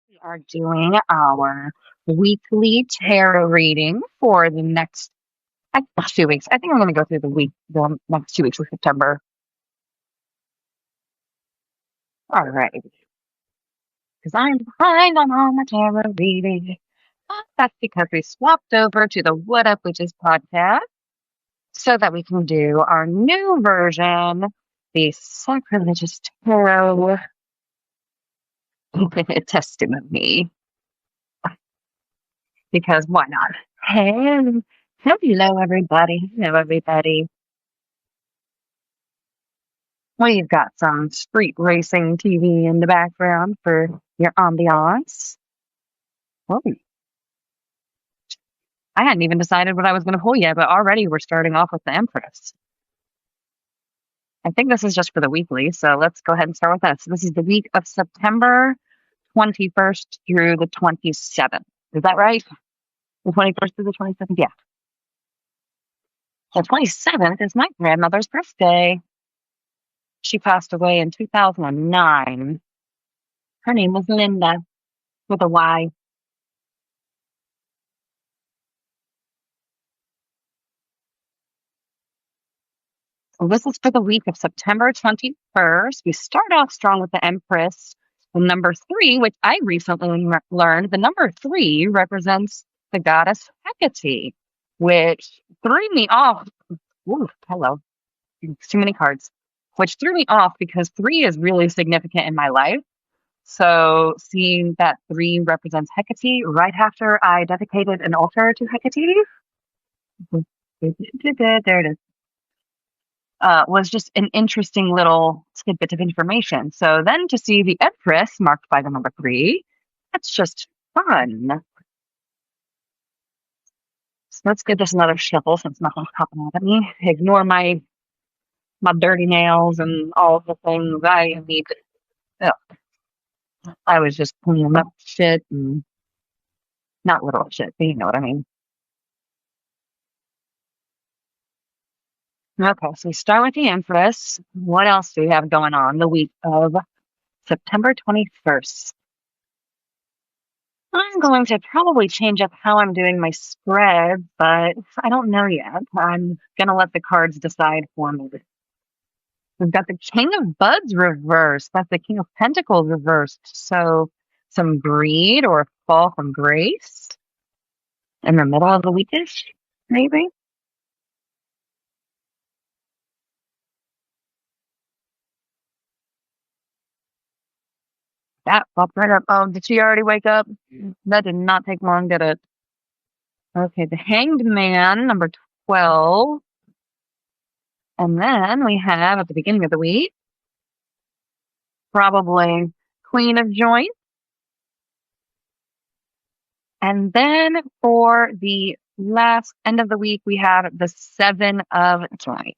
We are doing our weekly tarot reading for the next 2 weeks. I think I'm going to go through the next 2 weeks of September. All right, because I'm behind on all my tarot reading. That's because we swapped over to the What Up Witches podcast so that we can do our new version, the Sacrilegious Tarot Testimony. Because why not? Hey, hello everybody. Hello everybody. We've got some street racing TV in the background for your ambiance. Oh, I hadn't even decided what I was going to pull yet, but already we're starting off with the Empress. I think this is just for the weekly, so let's go ahead and start with that. So this is the week of September 21st through the 27th. Is that right? The 21st through the 27th? Yeah. The 27th is my grandmother's birthday. She passed away in 2009. Her name was Linda, with a Y. So this is for the week of September 21st. We start off strong with the Empress. The number 3, which I recently learned, the number 3 represents the goddess Hecate, which threw me off. Ooh, hello. Too many cards. Which threw me off because 3 is really significant in my life. So seeing that 3 represents Hecate right after I dedicated an altar to Hecate, there it is, was just an interesting little tidbit of information. So then to see the Empress marked by the number 3, that's just fun. So let's give this another shuffle since nothing's popping out at me. Ignore my dirty nails and all the things I need. I was just cleaning up shit and not little shit, but you know what I mean. Okay, so we start with the Empress. What else do we have going on the week of September 21st? I'm going to probably change up how I'm doing my spread, but I don't know yet. I'm going to let the cards decide for me. We've got the King of Buds reversed. That's the King of Pentacles reversed. So some greed or fall from grace in the middle of the weekish, maybe. That popped right up. Oh, did she already wake up? That did not take long, did it? Okay, the Hanged Man, number 12. And then we have, at the beginning of the week, probably Queen of Joints. And then for the last end of the week, we have the 7 of Joints.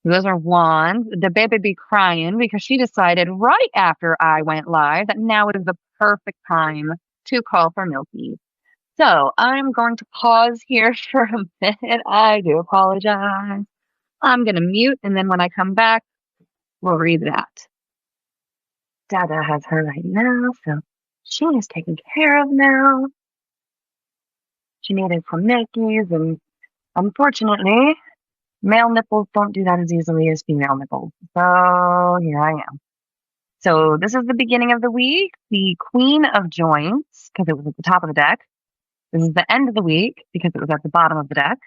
Those are wands. The baby be crying because she decided right after I went live that now is the perfect time to call for Milky. So I'm going to pause here for a minute. I do apologize. I'm going to mute, and then when I come back, we'll read that. Dada has her right now, so she is taken care of now. She needed some milkies, and unfortunately, male nipples don't do that as easily as female nipples. So here I am. So this is the beginning of the week, the Queen of Joints, because it was at the top of the deck. This is the end of the week, because it was at the bottom of the deck.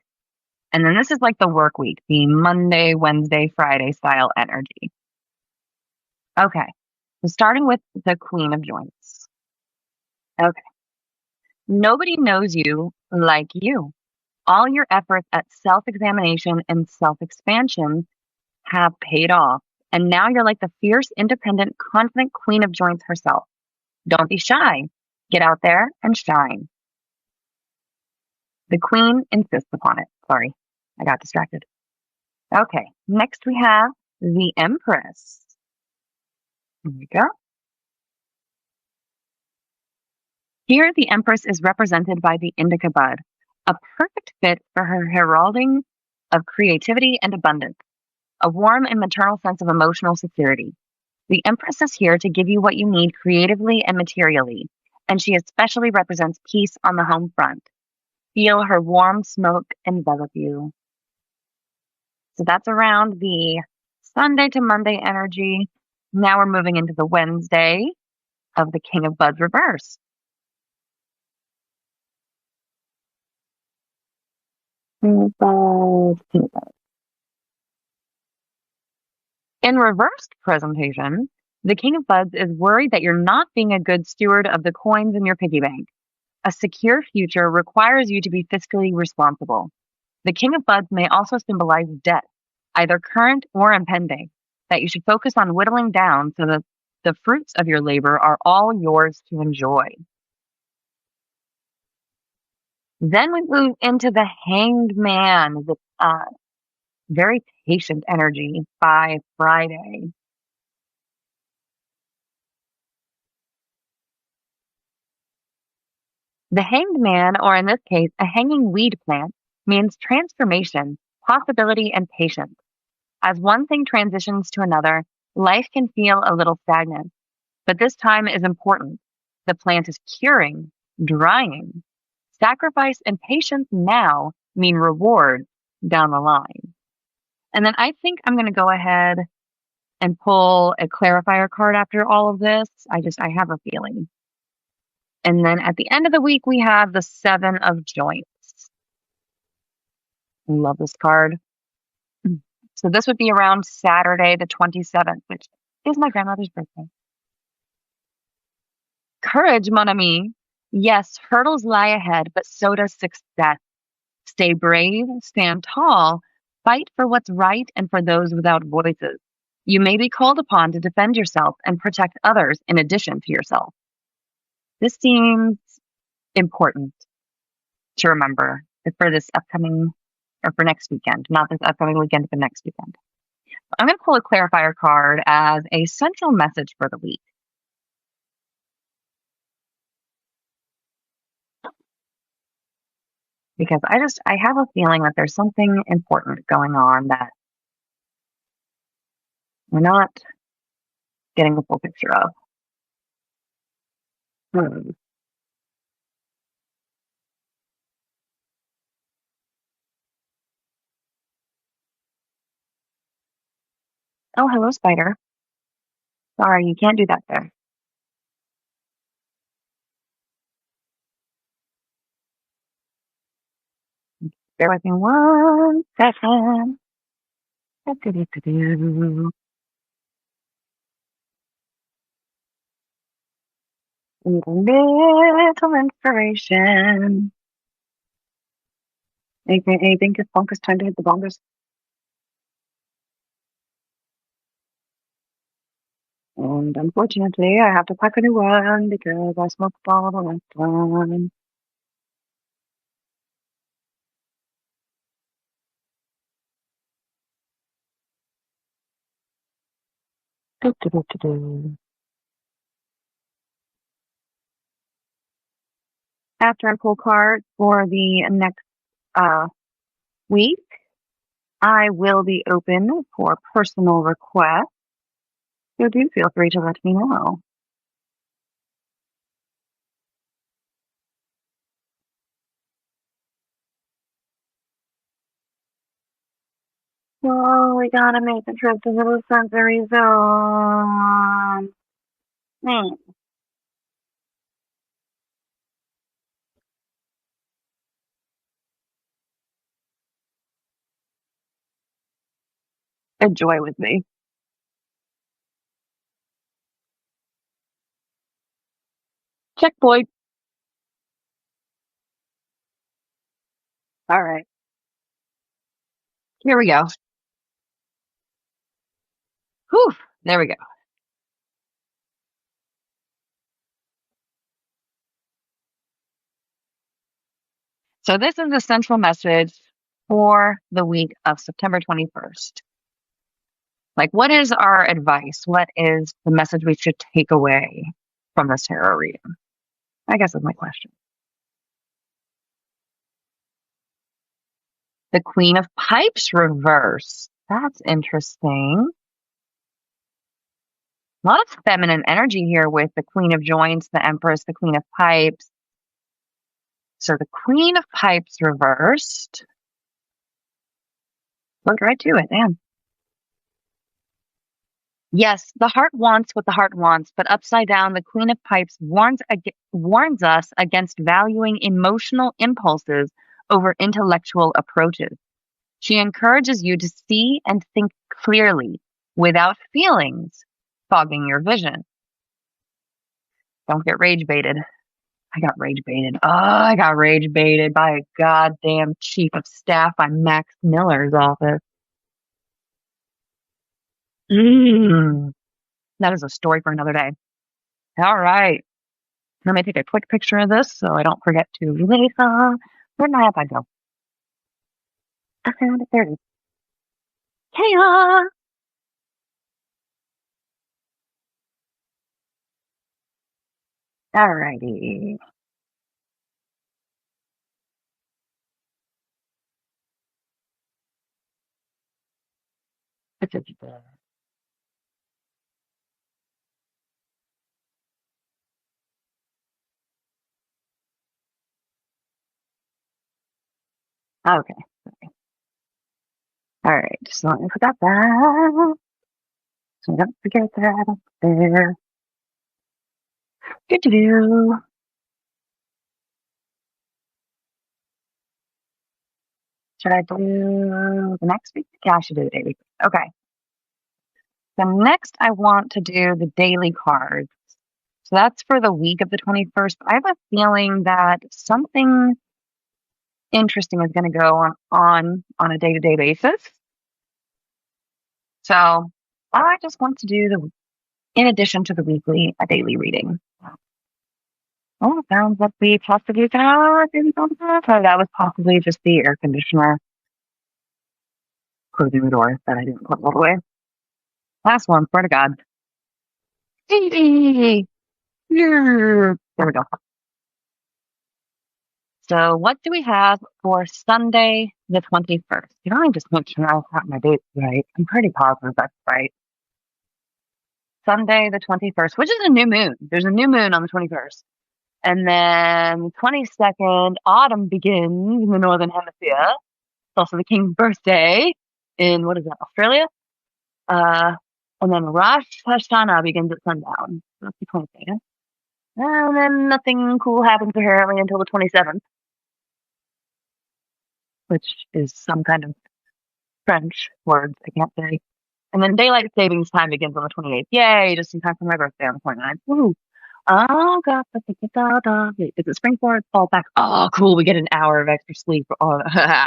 And then this is like the work week, the Monday, Wednesday, Friday style energy. Okay, so starting with the Queen of Joints. Okay. Nobody knows you like you. All your efforts at self-examination and self-expansion have paid off. And now you're like the fierce, independent, confident Queen of Joints herself. Don't be shy. Get out there and shine. The Queen insists upon it. Sorry, I got distracted. Okay, next we have the Empress. Here we go. Here, the Empress is represented by the indica bud, a perfect fit for her heralding of creativity and abundance, a warm and maternal sense of emotional security. The Empress is here to give you what you need creatively and materially, and she especially represents peace on the home front. Feel her warm smoke envelop you. So that's around the Sunday to Monday energy. Now we're moving into the Wednesday of the King of Buds reverse. In reversed presentation, the King of Buds is worried that you're not being a good steward of the coins in your piggy bank. A secure future requires you to be fiscally responsible. The King of Buds may also symbolize debt, either current or impending, that you should focus on whittling down so that the fruits of your labor are all yours to enjoy. Then we move into the Hanged Man, the very patient energy by Friday. The Hanged Man, or in this case, a hanging weed plant, means transformation, possibility, and patience. As one thing transitions to another, life can feel a little stagnant, but this time is important. The plant is curing, drying. Sacrifice and patience now mean reward down the line. And then I think I'm going to go ahead and pull a clarifier card after all of this. I have a feeling. And then at the end of the week, we have the Seven of Joints. I love this card. So this would be around Saturday, the 27th, which is my grandmother's birthday. Courage, mon ami. Yes, hurdles lie ahead, but so does success. Stay brave, stand tall, fight for what's right and for those without voices. You may be called upon to defend yourself and protect others in addition to yourself. This seems important to remember for this upcoming, or for next weekend, not this upcoming weekend, but next weekend. I'm going to pull a clarifier card as a central message for the week. Because I have a feeling that there's something important going on that we're not getting the full picture of. Oh, hello, spider. Sorry, you can't do that there. Bear with me 1 second. Little inspiration. Anything is bonkers time to hit the bonkers. And unfortunately, I have to pack a new one because I smoked all the last one. After I pull cards for the next week, I will be open for personal requests. So do feel free to let me know. Oh, we gotta make the trip to the sensory zone. Enjoy with me. Check, boy. All right. Here we go. Whew. There we go. So this is the central message for the week of September 21st. Like, what is our advice? What is the message we should take away from this tarot reading? I guess is my question. The Queen of Pipes reverse. That's interesting. A lot of feminine energy here with the Queen of Joints, the Empress, the Queen of Pipes. So the Queen of Pipes reversed. Looked right to it, man. Yes, the heart wants what the heart wants, but upside down, the Queen of Pipes warns us against valuing emotional impulses over intellectual approaches. She encourages you to see and think clearly without feelings fogging your vision. Don't get rage baited. I got rage baited. Oh, I got rage baited by a goddamn chief of staff by Max Miller's office. That is a story for another day. All right. Let me take a quick picture of this so I don't forget to release. Where'd my iPad go? I found it. There it is. Chaos! Alrighty. Okay. All right. So I forgot that. So don't forget that up there. Good to do. Should I do the next week? Yeah, I should do the daily. Okay. So next I want to do the daily cards. So that's for the week of the 21st. I have a feeling that something interesting is going to go on a day-to-day basis. So I just want to do in addition to the weekly, a daily reading. Oh, it sounds like we possibly got that was possibly just the air conditioner closing the door that I didn't put all the way. Last one, swear to God. There we go. So what do we have for Sunday the 21st? I just make sure I've got my dates right. I'm pretty positive that's right. Sunday the 21st, which is a new moon. There's a new moon on the 21st. And then 22nd, autumn begins in the Northern Hemisphere. It's also the King's birthday in, what is that, Australia? And then Rosh Hashanah begins at sundown. That's the 22nd. And then nothing cool happens apparently until the 27th, which is some kind of French words I can't say. And then daylight savings time begins on the 28th. Yay, just in time for my birthday on the 29th. Woo! Oh, God. Is it spring forward? Fall back. Oh, cool. We get an hour of extra sleep. Oh,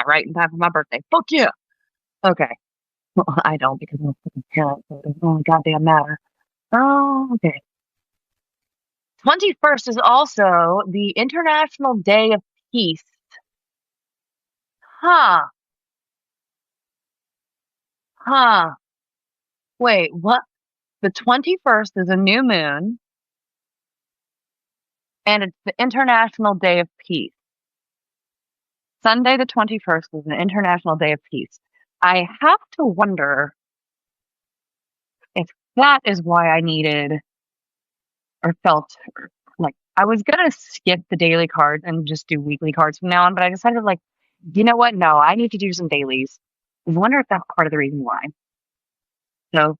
right in time for my birthday. Fuck yeah. Okay. Well, I don't because I'm a fucking parent, so it doesn't really goddamn matter. Oh, okay. 21st is also the International Day of Peace. Huh. Huh. Wait, what? The 21st is a new moon, and it's the International Day of Peace. Sunday the 21st is an International Day of Peace. I have to wonder if that is why I needed or felt like I was going to skip the daily cards and just do weekly cards from now on, but I decided, like, you know what? No, I need to do some dailies. I wonder if that's part of the reason why. So,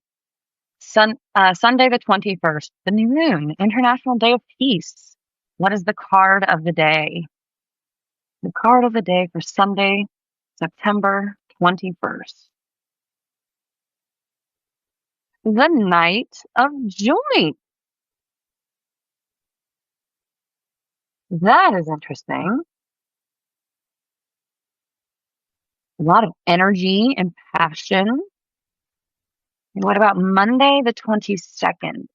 Sunday the 21st, the new moon, International Day of Peace. What is the card of the day? The card of the day for Sunday, September 21st. The Knight of Joints. That is interesting. A lot of energy and passion. What about Monday the 22nd?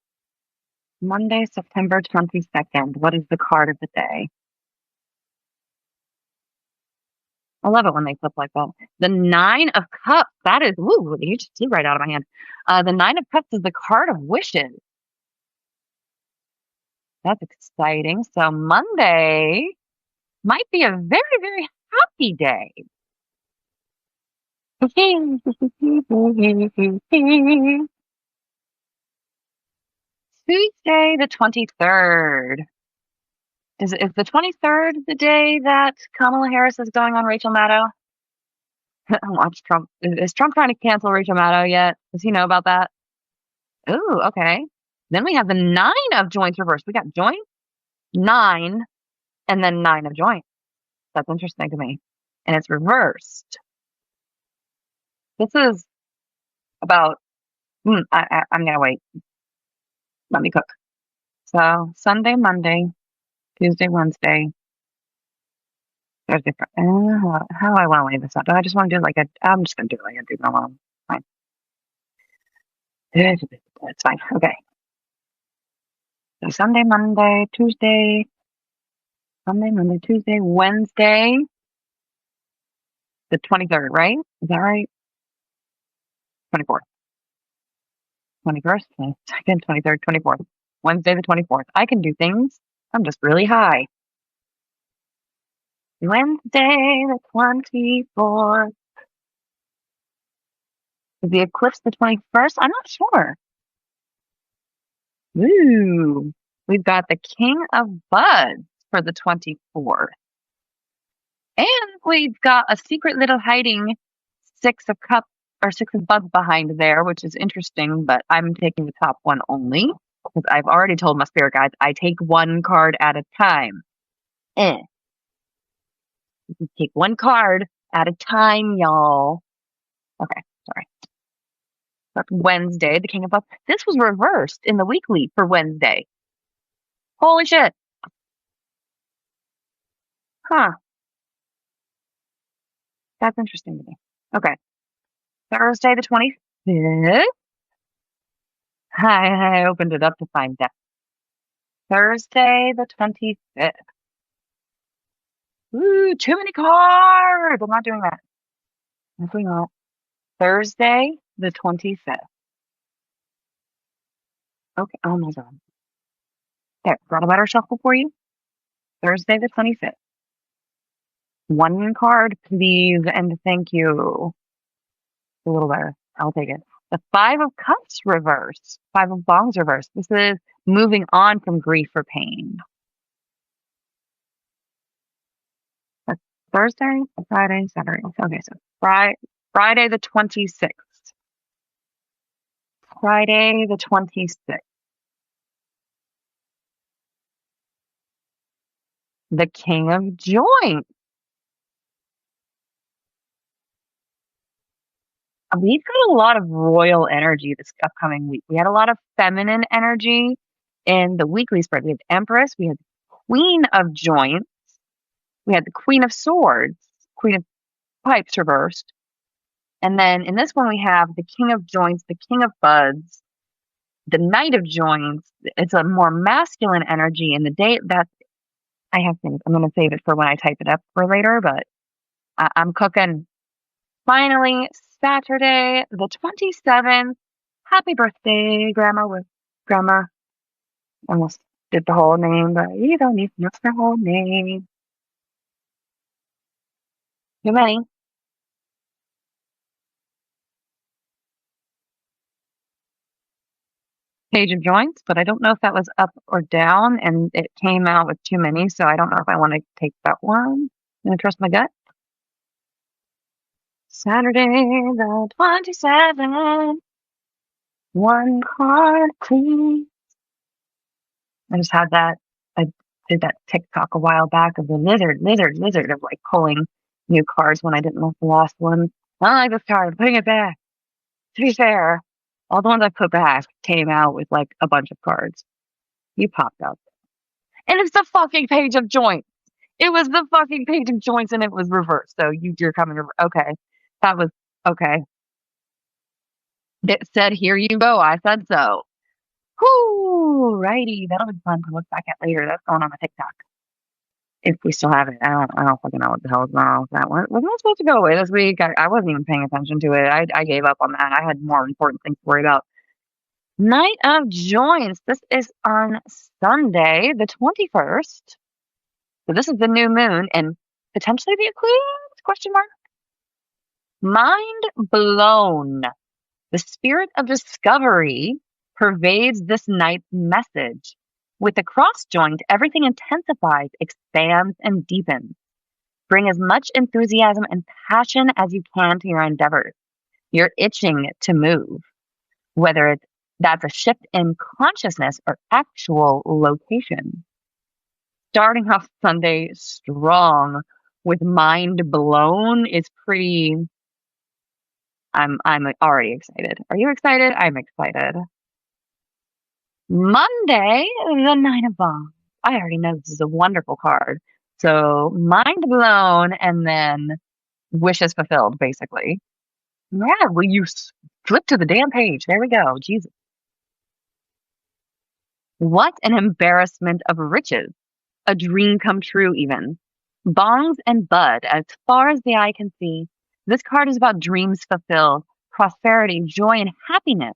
Monday, September 22nd. What is the card of the day? I love it when they flip like that. The Nine of Cups. That is, ooh, you just flew right out of my hand. The Nine of Cups is the card of wishes. That's exciting. So Monday might be a very, very happy day. Tuesday the 23rd. Is the 23rd the day that Kamala Harris is going on Rachel Maddow? Watch Trump. Is Trump trying to cancel Rachel Maddow yet? Does he know about that? Ooh, okay. Then we have the 9 of joints reversed. We got joint, 9, and then 9 of joints. That's interesting to me. And it's reversed. This is about, I'm going to wait. Let me cook. So Sunday, Monday, Tuesday, Wednesday, Thursday, how do I want to lay this out? Do I just want to do I'm just going to do it like I do normal. Fine. It's fine. Okay. So Sunday, Monday, Tuesday, Sunday, Monday, Tuesday, Wednesday, the 23rd, right? Is that right? 24th. 21st, 22nd, 23rd, 24th. Wednesday, the 24th. I can do things. I'm just really high. Wednesday, the 24th. Is the eclipse the 21st? I'm not sure. Ooh. We've got the King of Buds for the 24th. And we've got a secret little hiding 6 of Cups or 6 of Buds behind there, which is interesting, but I'm taking the top one only. Because I've already told my spirit guides I take one card at a time. You can take one card at a time, y'all. Okay, sorry. That's Wednesday, the King of Buds. This was reversed in the weekly for Wednesday. Holy shit. Huh. That's interesting to me. Okay. Thursday, the 25th. I opened it up to find that. Thursday, the 25th. Ooh, too many cards. I'm not doing that. Definitely not. Thursday, the 25th. Okay. Oh my God. There, brought a better shuffle for you. Thursday, the 25th. One card, please, and thank you. A little better. I'll take it. The 5 of Cups reverse. 5 of Bongs reverse. This is moving on from grief or pain. That's Thursday, Friday, Saturday. Okay, so Friday the 26th. Friday the 26th. The King of Joints. We've got a lot of royal energy this upcoming week. We had a lot of feminine energy in the weekly spread. We had Empress, we had Queen of Joints, we had the Queen of Swords, Queen of Pipes reversed. And then in this one, we have the King of Joints, the King of Buds, the Knight of Joints. It's a more masculine energy in the day that I have things. I'm going to save it for when I type it up for later, but I'm cooking. Finally, Saturday, the 27th. Happy birthday, Grandma. Almost did the whole name, but you don't need to know the whole name. Too many. Page of Joints, but I don't know if that was up or down, and it came out with too many, so I don't know if I want to take that one. I'm going to trust my gut. Saturday, the 27th. One card, please. I just had that. I did that TikTok a while back of the lizard of like pulling new cards when I didn't like the last one. I don't like this card. I'm putting it back. To be fair, all the ones I put back came out with like a bunch of cards. You popped up. And it's the fucking Page of Joints. It was the fucking Page of Joints and it was reversed. So you're coming over. Okay. That was okay. It said, here you go. I said so. Whoo, righty. That'll be fun to look back at later. That's going on my TikTok. If we still have it. I don't fucking know what the hell is going on with that one. Wasn't I supposed to go away this week? I wasn't even paying attention to it. I gave up on that. I had more important things to worry about. Night of Joints. This is on Sunday, the 21st. So this is the new moon and potentially the eclipse? Question mark. Mind blown. The spirit of discovery pervades this night's message. With the cross joint, everything intensifies, expands, and deepens. Bring as much enthusiasm and passion as you can to your endeavors. You're itching to move, whether that's a shift in consciousness or actual location. Starting off Sunday strong with mind blown is pretty. I'm already excited. Are you excited? I'm excited. Monday, the Nine of Wands. I already know this is a wonderful card. So mind blown and then wishes fulfilled, basically. Yeah, well, you flip to the damn page. There we go. Jesus. What an embarrassment of riches. A dream come true, even. Bongs and bud, as far as the eye can see. This card is about dreams fulfilled, prosperity, joy, and happiness.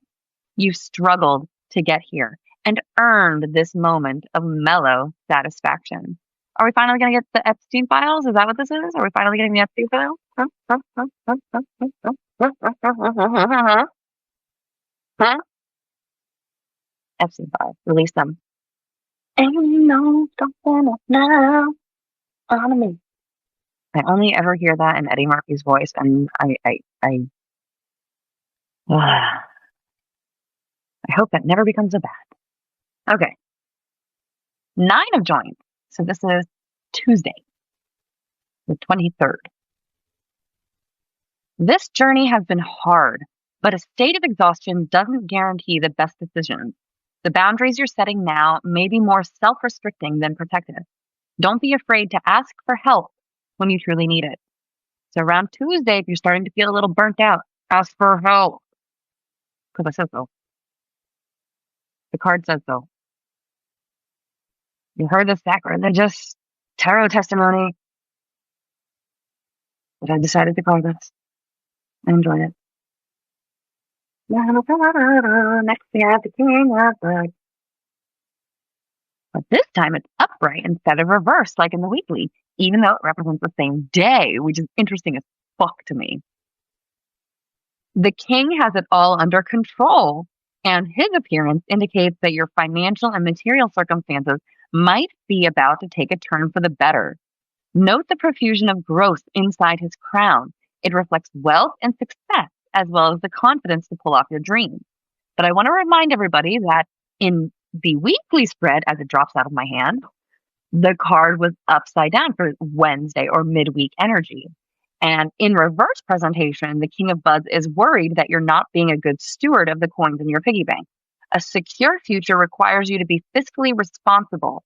You've struggled to get here and earned this moment of mellow satisfaction. Are we finally going to get the Epstein files? Is that what this is? Are we finally getting the Epstein files? Huh? Epstein files. Release them. Ain't no stopping us now. On me. I only ever hear that in Eddie Murphy's voice, and I hope that never becomes a bad. Okay. 9 of joints. So this is Tuesday, the 23rd. This journey has been hard, but a state of exhaustion doesn't guarantee the best decisions. The boundaries you're setting now may be more self-restricting than protective. Don't be afraid to ask for help when you truly need it. So around Tuesday, if you're starting to feel a little burnt out, ask for help. Because I said so. The card says so. You heard the Sacrilegious tarot testimony that I decided to call this. I enjoyed it. Next we have the King of Clubs. But this time it's upright instead of reversed like in the weekly, even though it represents the same day, which is interesting as fuck to me. The king has it all under control, and his appearance indicates that your financial and material circumstances might be about to take a turn for the better. Note the profusion of growth inside his crown. It reflects wealth and success, as well as the confidence to pull off your dreams. But I want to remind everybody that in the weekly spread, as it drops out of my hand, the card was upside down for Wednesday or midweek energy. And in reverse presentation, the King of Buds is worried that you're not being a good steward of the coins in your piggy bank. A secure future requires you to be fiscally responsible.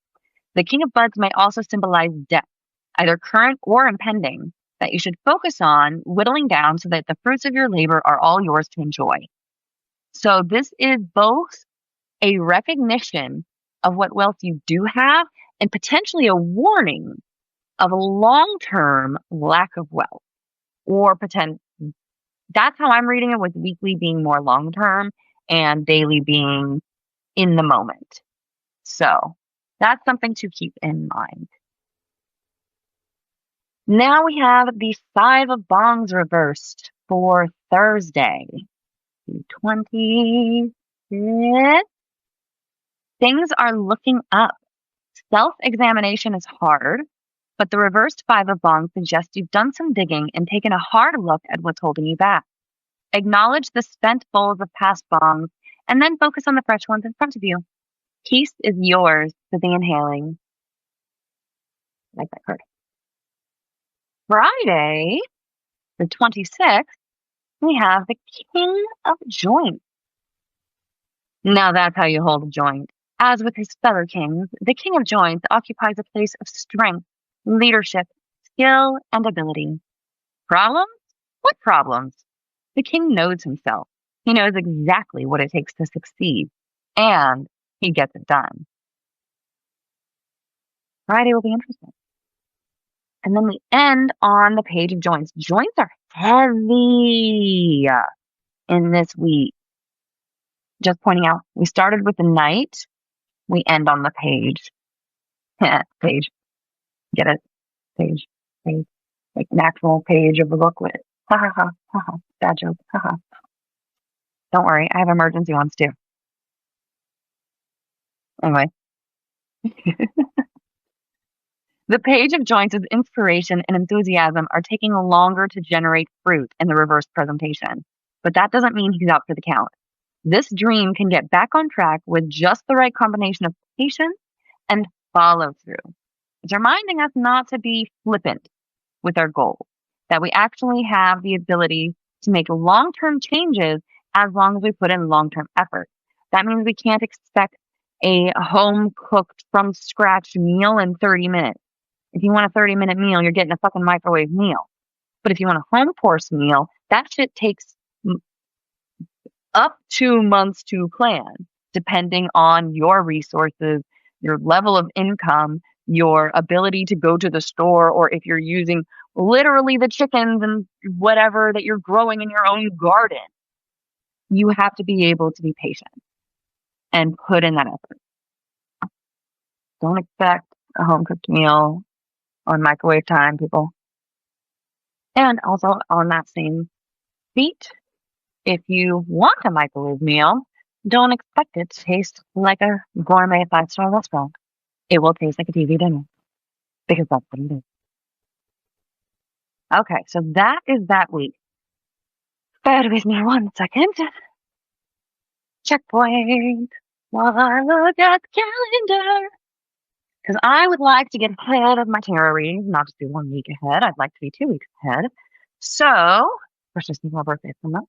The King of Buds may also symbolize debt, either current or impending, that you should focus on whittling down so that the fruits of your labor are all yours to enjoy. So this is both a recognition of what wealth you do have and potentially a warning of a long-term lack of wealth, or that's how I'm reading it, with weekly being more long-term and daily being in the moment. So that's something to keep in mind. Now we have the 5 of Bongs reversed for Thursday, the 25th. Things are looking up. Self-examination is hard, but the reversed 5 of Bongs suggests you've done some digging and taken a hard look at what's holding you back. Acknowledge the spent bowls of past Bongs and then focus on the fresh ones in front of you. Peace is yours for the inhaling. I like that card. Friday, the 26th, we have the King of Joints. Now that's how you hold a joint. As with his fellow kings, the King of Joints occupies a place of strength, leadership, skill, and ability. Problems? What problems? The king knows himself. He knows exactly what it takes to succeed, and he gets it done. Friday will be interesting. And then we end on the Page of Joints. Joints are heavy in this week. Just pointing out, we started with the Knight. We end on the Page. Page. Get it? Page. Page. Like an actual page of the booklet. Ha ha ha ha. Bad joke. Ha ha. Don't worry, I have emergency ones too. Anyway, the page of Joyce's inspiration and enthusiasm are taking longer to generate fruit in the reverse presentation. But that doesn't mean he's out for the count. This dream can get back on track with just the right combination of patience and follow through. It's reminding us not to be flippant with our goals, that we actually have the ability to make long term changes as long as we put in long term effort. That means we can't expect a home cooked from scratch meal in 30 minutes. If you want a 30-minute meal, you're getting a fucking microwave meal. But if you want a home course meal, that shit takes up to months to plan, depending on your resources, your level of income, your ability to go to the store, or if you're using literally the chickens and whatever that you're growing in your own garden. You have to be able to be patient and put in that effort. Don't expect a home cooked meal on microwave time, people. And also on that same beat, if you want a microwave meal, don't expect it to taste like a gourmet 5-star restaurant. It will taste like a TV dinner because that's what it is. Okay, so that is that week. Bear with me 1 second. Checkpoint while I look at the calendar. Because I would like to get ahead of my tarot readings, not just be 1 week ahead. I'd like to be 2 weeks ahead. So, first, just my birthday coming up.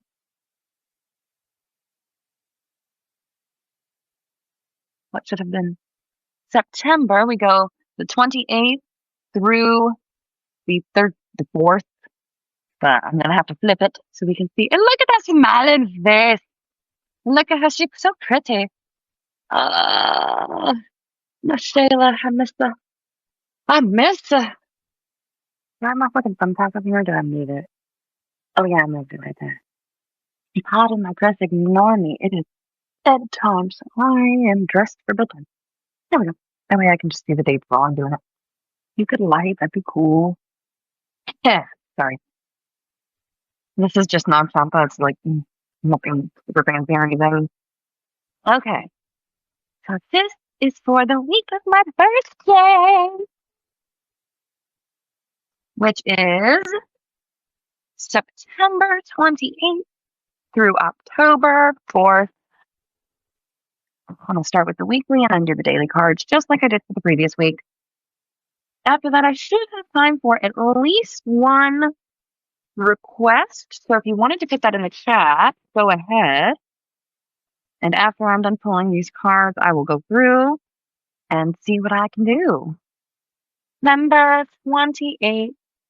What should have been September? We go the 28th through the 4th. But I'm gonna have to flip it so we can see. And look at that smiling face. Look at her; she's so pretty. No, Shayla, I miss her. I miss her. Why my fucking thumbtack up here? Did I move it? Oh yeah, I moved it right there. She's hot in my dress. Ignore me. It is bedtime, so I am dressed for bedtime. There we go. That way I can just see the dates while I'm doing it. You could light. That'd be cool. Yeah. Sorry. This is just non-champa. It's like nothing ripping and bearing anything. Okay. So this is for the week of my birthday, which is September 28th through October 4th. I'm going to start with the weekly and then do the daily cards, just like I did for the previous week. After that, I should have time for at least one request. So if you wanted to put that in the chat, go ahead. And after I'm done pulling these cards, I will go through and see what I can do. September 28th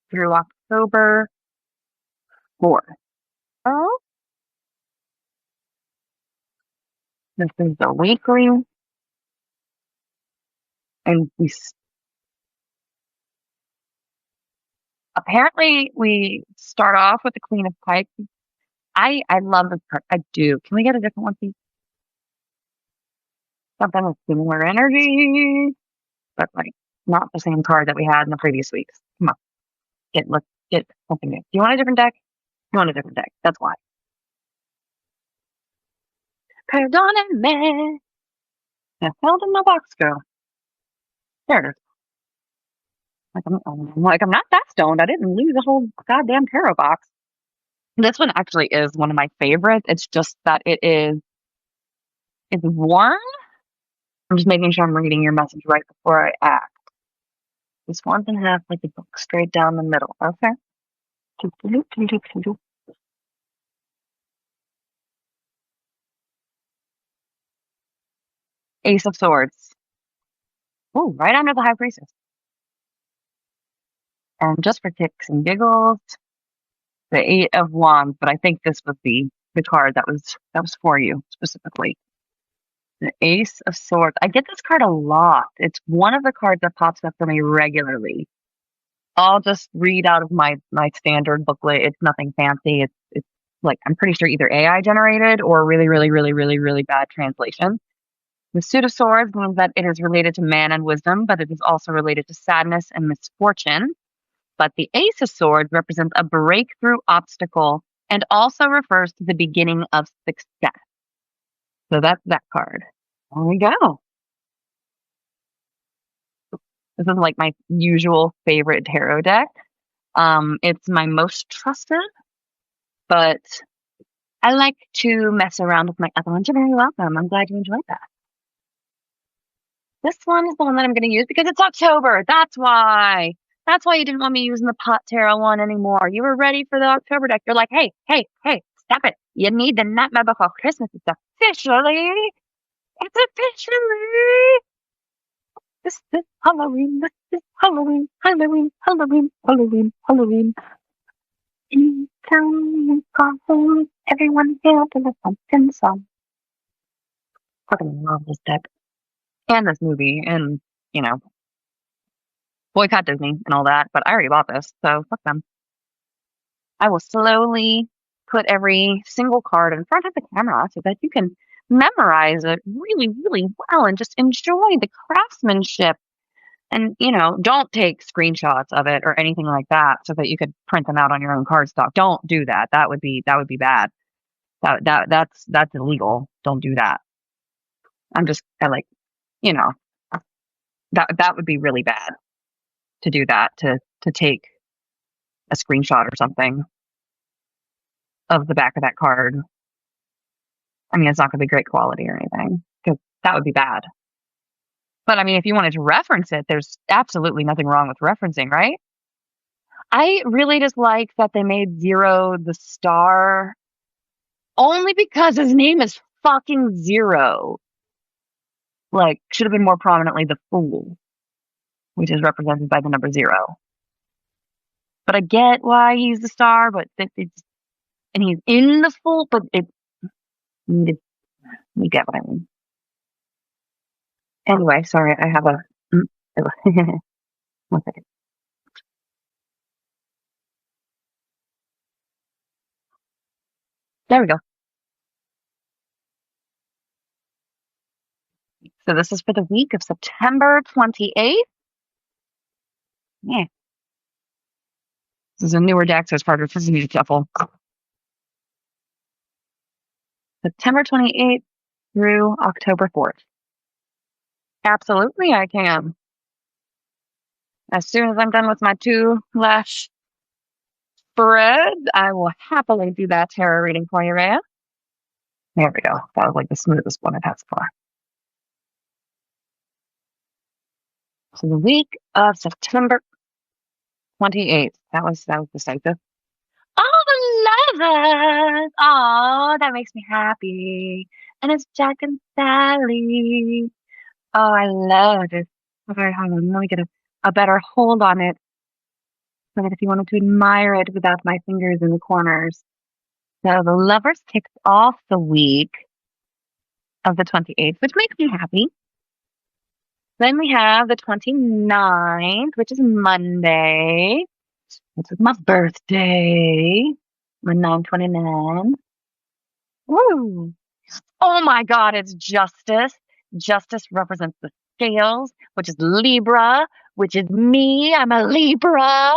through October 4th. Oh, this is the weekly. And apparently we start off with the Queen of Pipes. I love this card. I do. Can we get a different one, please? Something with similar energy, but like not the same card that we had in the previous weeks. Come on. Let's get something new. Do you want a different deck? You want a different deck. That's why. Perdónenme. I fell in my box, girl. There it is. I'm not that stoned. I didn't lose a whole goddamn tarot box. This one actually is one of my favorites. It's just that it's warm. I'm just making sure I'm reading your message right before I act. This 1.5 like the book straight down the middle. Okay. Ace of Swords. Oh, right under the High Priestess. And just for kicks and giggles, the 8 of Wands. But I think this was the card that was for you specifically. The Ace of Swords. I get this card a lot. It's one of the cards that pops up for me regularly. I'll just read out of my standard booklet. It's nothing fancy. It's like I'm pretty sure either AI generated or really, really, really, really, really bad translation. The Suit of Swords means that it is related to man and wisdom, but it is also related to sadness and misfortune. But the Ace of Swords represents a breakthrough obstacle and also refers to the beginning of success. So that's that card. There we go. This is like my usual favorite tarot deck. It's my most trusted, but I like to mess around with my other ones. You're very welcome. I'm glad you enjoyed that. This one is the one that I'm going to use because it's October. That's why. That's why you didn't want me using the pot tarot one anymore. You were ready for the October deck. You're like, hey, hey, hey, stop it. You need the nightmare before Christmas. It's officially. This is Halloween. This is Halloween. Halloween. Halloween. Halloween. Halloween. In town, home. Everyone here to the pumpkin song. Fucking love this deck and this movie, and you know, boycott Disney and all that. But I already bought this, so fuck them. I will slowly put every single card in front of the camera so that you can memorize it really, really well and just enjoy the craftsmanship. And, don't take screenshots of it or anything like that so that you could print them out on your own cardstock. Don't do that. That would be bad. That's illegal. Don't do that. I like, you know, that would be really bad to do that, to take a screenshot or something of the back of that card. I mean, it's not going to be great quality or anything because that would be bad. But I mean, if you wanted to reference it, there's absolutely nothing wrong with referencing, right? I really just like that they made Zero the star only because his name is fucking Zero. Like, should have been more prominently the Fool, which is represented by the number 0. But I get why he's the star, but and he's in the Fool, but you get what I mean. Anyway, sorry, I have a 1 second. There we go. So this is for the week of September 28th. Yeah. This is a newer deck, so it's harder for me to shuffle. September 28th through October 4th. Absolutely, I can. As soon as I'm done with my 2 last spreads, I will happily do that tarot reading for you, Rhea. There we go. That was like the smoothest one I've had so far. So the week of September 28th. That was decisive. Oh, the lovers! Oh, that makes me happy. And it's Jack and Sally. Oh, I love this. Okay, hold on. Let me get a better hold on it so that if you wanted to admire it without my fingers in the corners. So the lovers kicked off the week of the 28th, which makes me happy. Then we have the 29th, which is Monday. This is my birthday. My 9/29. Woo! Oh my God, it's Justice. Justice represents the scales, which is Libra, which is me. I'm a Libra.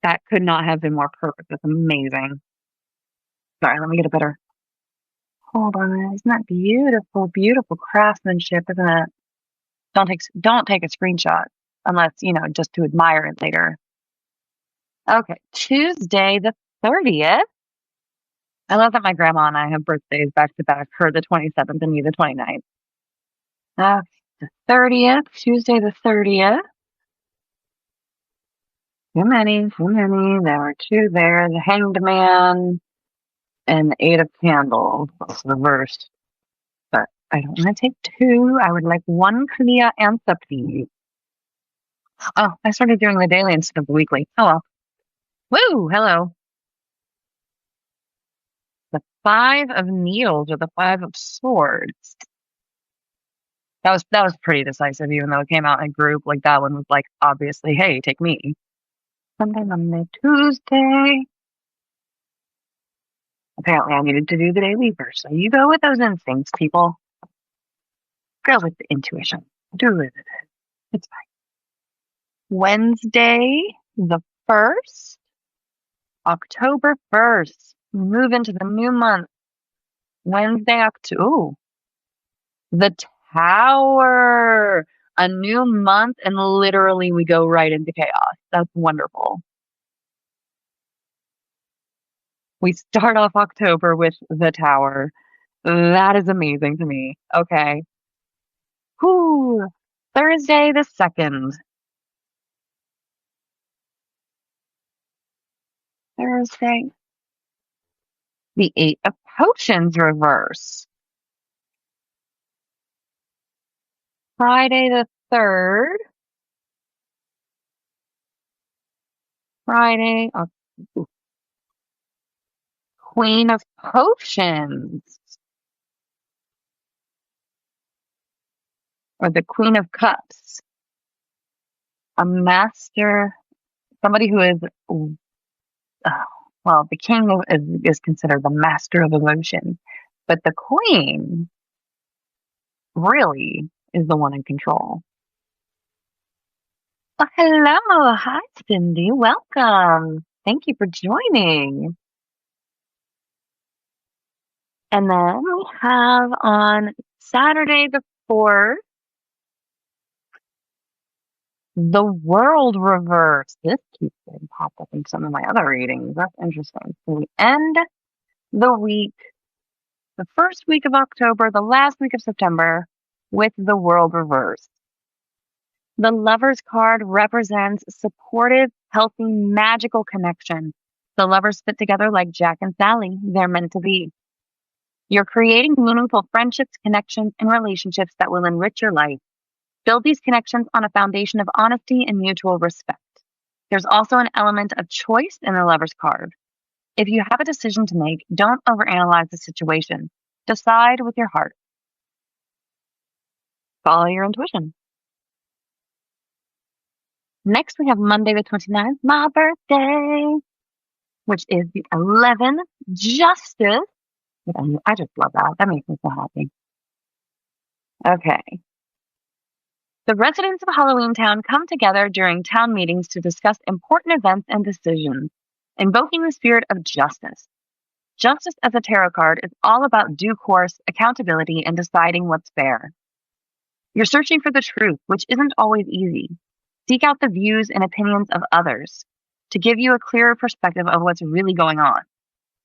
That could not have been more perfect. That's amazing. Sorry, let me get a better. Hold on. Isn't that beautiful, beautiful craftsmanship, isn't it? Don't take a screenshot unless, just to admire it later. Okay, Tuesday the 30th. I love that my grandma and I have birthdays back to back, her the 27th and me the 29th. The 30th, Tuesday the 30th. Too many. There were 2 there. The Hanged Man and the 8 of Candles. That's reversed. But I don't want to take 2. I would like 1 clear answer, please. Oh, I started doing the daily instead of the weekly. Oh well. Woo! Hello. The 5 of Needles or the 5 of Swords. That was pretty decisive, even though it came out in a group. Like that one was like, obviously, hey, take me. Sunday, Monday, Tuesday. Apparently I needed to do the daily first. So you go with those instincts, people. Go with the intuition. Do live with it. It's fine. Wednesday, the 1st. October 1st. Move into the new month. Wednesday, October. The Tower. A new month, and literally we go right into chaos. That's wonderful. We start off October with the Tower. That is amazing to me. Okay. Whew. Thursday the 2nd. Thursday. The 8 of Potions reverse. Friday the 3rd. Friday. Queen of Potions. Or the Queen of Cups. A master. Somebody who is. Well, the king is considered the master of emotion. But the queen really is the one in control. Oh, hello. Hi, Cindy. Welcome. Thank you for joining. And then we have on Saturday the 4th, the World reverse. This keeps getting popped up in some of my other readings. That's interesting. So we end the week, the first week of October, the last week of September, with the World reverse. The Lovers card represents supportive, healthy, magical connection. The lovers fit together like Jack and Sally. They're meant to be. You're creating meaningful friendships, connections, and relationships that will enrich your life. Build these connections on a foundation of honesty and mutual respect. There's also an element of choice in the Lovers card. If you have a decision to make, don't overanalyze the situation. Decide with your heart. Follow your intuition. Next, we have Monday the 29th, my birthday, which is the 11th, Justice. I just love that. That makes me so happy. Okay. The residents of Halloween Town come together during town meetings to discuss important events and decisions, invoking the spirit of justice. Justice as a tarot card is all about due course, accountability, and deciding what's fair. You're searching for the truth, which isn't always easy. Seek out the views and opinions of others to give you a clearer perspective of what's really going on.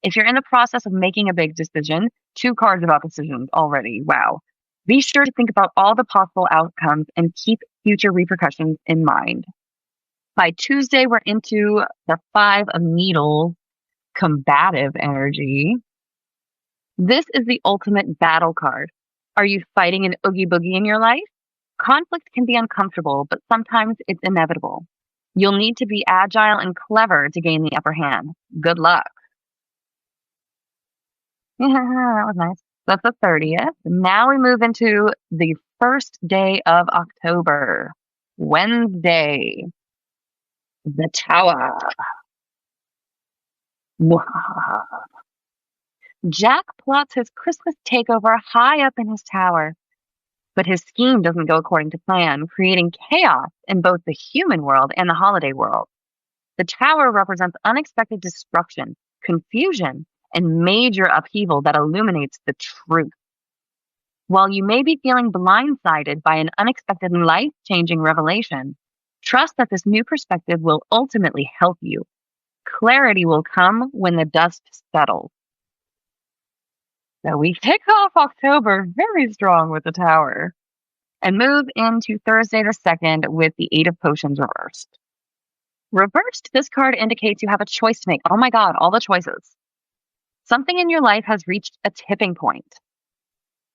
If you're in the process of making a big decision, 2 cards about decisions already, wow. Be sure to think about all the possible outcomes and keep future repercussions in mind. By Tuesday, we're into the 5 of Needles, combative energy. This is the ultimate battle card. Are you fighting an oogie boogie in your life? Conflict can be uncomfortable, but sometimes it's inevitable. You'll need to be agile and clever to gain the upper hand. Good luck. Yeah, that was nice. That's the 30th. Now we move into the first day of October, Wednesday, the Tower. Jack plots his Christmas takeover high up in his tower, but his scheme doesn't go according to plan, creating chaos in both the human world and the holiday world. The tower represents unexpected destruction, confusion, and major upheaval that illuminates the truth. While you may be feeling blindsided by an unexpected and life-changing revelation, trust that this new perspective will ultimately help you. Clarity will come when the dust settles. So we kick off October very strong with the Tower and move into Thursday the 2nd with the 8 of Potions reversed. Reversed, this card indicates you have a choice to make. Oh my God, all the choices. Something in your life has reached a tipping point.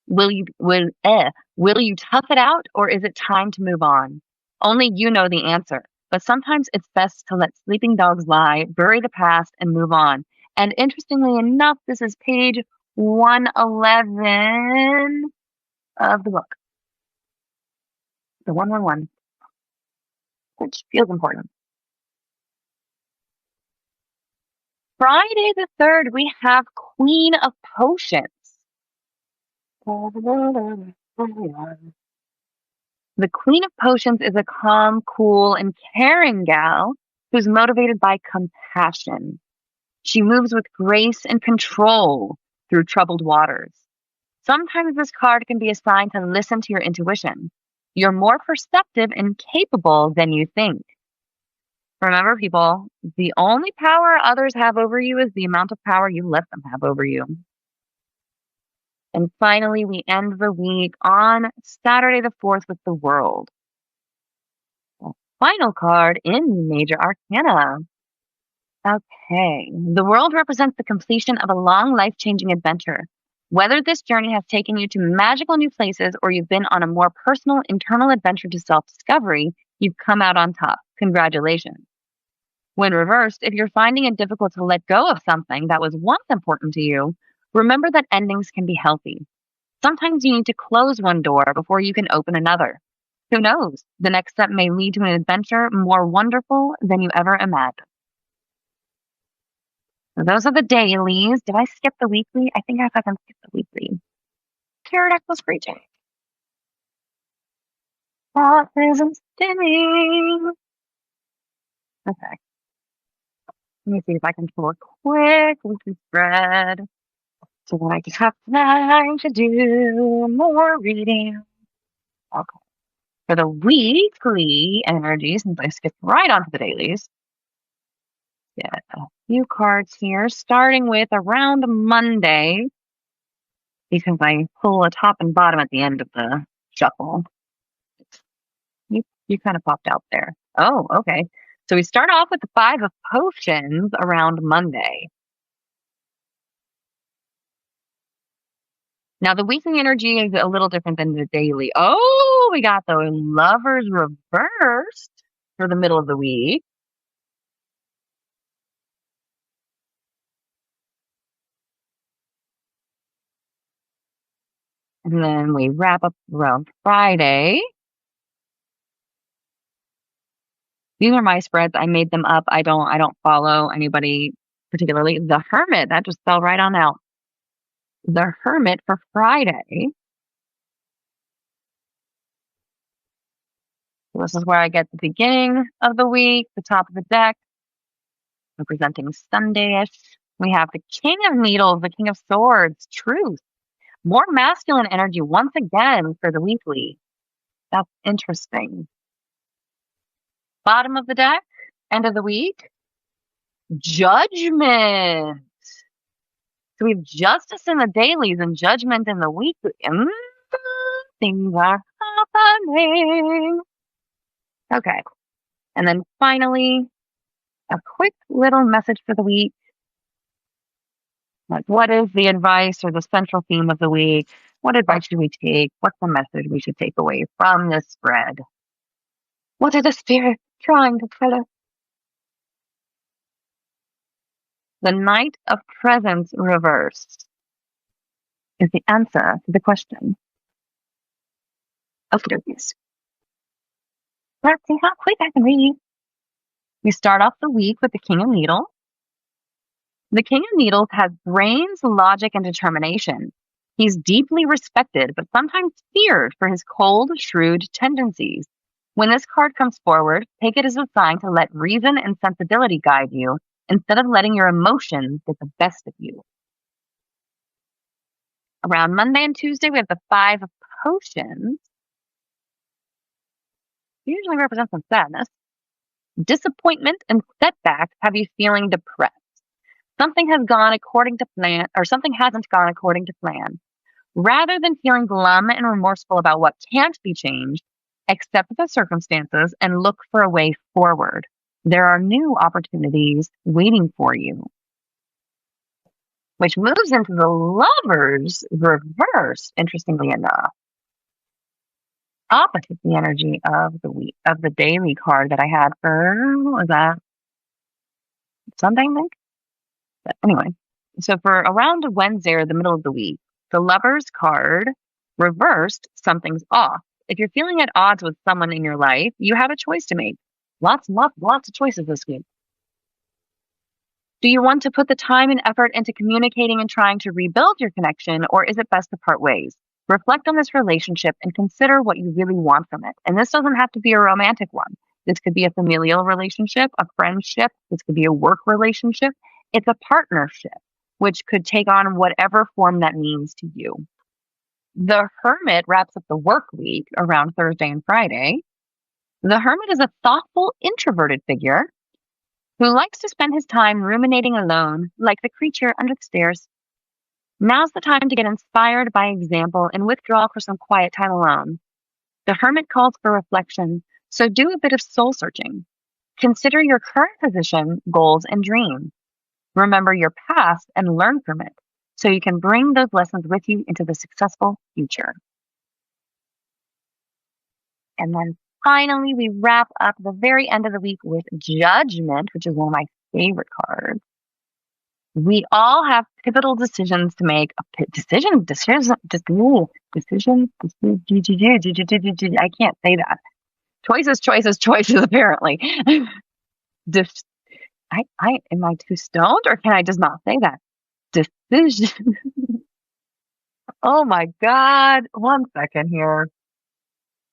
Will you tough it out, or is it time to move on? Only you know the answer, but sometimes it's best to let sleeping dogs lie, bury the past, and move on. And interestingly enough, this is page 111 of the book. The 111, which feels important. Friday the 3rd, we have Queen of Potions. The Queen of Potions is a calm, cool, and caring gal who's motivated by compassion. She moves with grace and control through troubled waters. Sometimes this card can be a sign to listen to your intuition. You're more perceptive and capable than you think. Remember, people, the only power others have over you is the amount of power you let them have over you. And finally, we end the week on Saturday the 4th with the World. The final card in Major Arcana. Okay. The World represents the completion of a long, life-changing adventure. Whether this journey has taken you to magical new places or you've been on a more personal, internal adventure to self-discovery, you've come out on top. Congratulations. When reversed, if you're finding it difficult to let go of something that was once important to you, remember that endings can be healthy. Sometimes you need to close one door before you can open another. Who knows? The next step may lead to an adventure more wonderful than you ever imagined. So those are the dailies. Did I skip the weekly? I think I fucking skipped the weekly. Pterodactyl was screeching. Thought isn't stimming. Okay. Let me see if I can pull a quick weekly spread so that I can have time to do more reading. Okay. For the weekly energy, since I skipped right onto the dailies, get a few cards here, starting with around Monday, because I pull a top and bottom at the end of the shuffle. You kind of popped out there. Oh, okay. So we start off with the 5 of Potions around Monday. Now, the weekly energy is a little different than the daily. Oh, we got the Lovers reversed for the middle of the week. And then we wrap up around Friday. These are my spreads. I made them up. I don't follow anybody particularly. The Hermit, that just fell right on out. The Hermit for Friday. So this is where I get the beginning of the week, the top of the deck, representing Sunday-ish. We have the King of Needles, the King of Swords, Truth. More masculine energy once again for the weekly. That's interesting. Bottom of the deck, end of the week, Judgment. So we have Justice in the dailies and Judgment in the weekly. Things are happening. Okay. And then finally, a quick little message for the week. Like, what is the advice or the central theme of the week? What advice should we take? What's the message we should take away from this spread? What are the spirits trying to tell us? The Knight of Presents reversed is the answer to the question. Okay, let's see how quick I can read. We start off the week with the King of Needles. The King of Needles has brains, logic, and determination. He's deeply respected, but sometimes feared for his cold, shrewd tendencies. When this card comes forward, take it as a sign to let reason and sensibility guide you, instead of letting your emotions get the best of you. Around Monday and Tuesday, we have the 5 of Potions. Usually represents some sadness. Disappointment and setbacks have you feeling depressed. Something has gone according to plan, or something hasn't gone according to plan. Rather than feeling glum and remorseful about what can't be changed, accept the circumstances and look for a way forward. There are new opportunities waiting for you. Which moves into the Lovers reverse, interestingly enough. Opposite the energy of the week, of the daily card that I had for, what was that? Sunday, I think? But anyway, so for around Wednesday or the middle of the week, the Lovers card reversed, something's off. If you're feeling at odds with someone in your life, you have a choice to make. Lots of choices this week. Do you want to put the time and effort into communicating and trying to rebuild your connection, or is it best to part ways? Reflect on this relationship and consider what you really want from it. And this doesn't have to be a romantic one. This could be a familial relationship, a friendship. This could be a work relationship. It's a partnership, which could take on whatever form that means to you. The Hermit wraps up the work week around Thursday and Friday. The Hermit is a thoughtful, introverted figure who likes to spend his time ruminating alone, like the creature under the stairs. Now's the time to get inspired by example and withdraw for some quiet time alone. The Hermit calls for reflection, so do a bit of soul searching. Consider your current position, goals, and dreams. Remember your past and learn from it, so you can bring those lessons with you into the successful future. And then finally, we wrap up the very end of the week with Judgment, which is one of my favorite cards. We all have pivotal decisions to make. Decisions. I can't say that. Choices, apparently. Am I too stoned, or can I just not say that? Decision. Oh my God. 1 second here.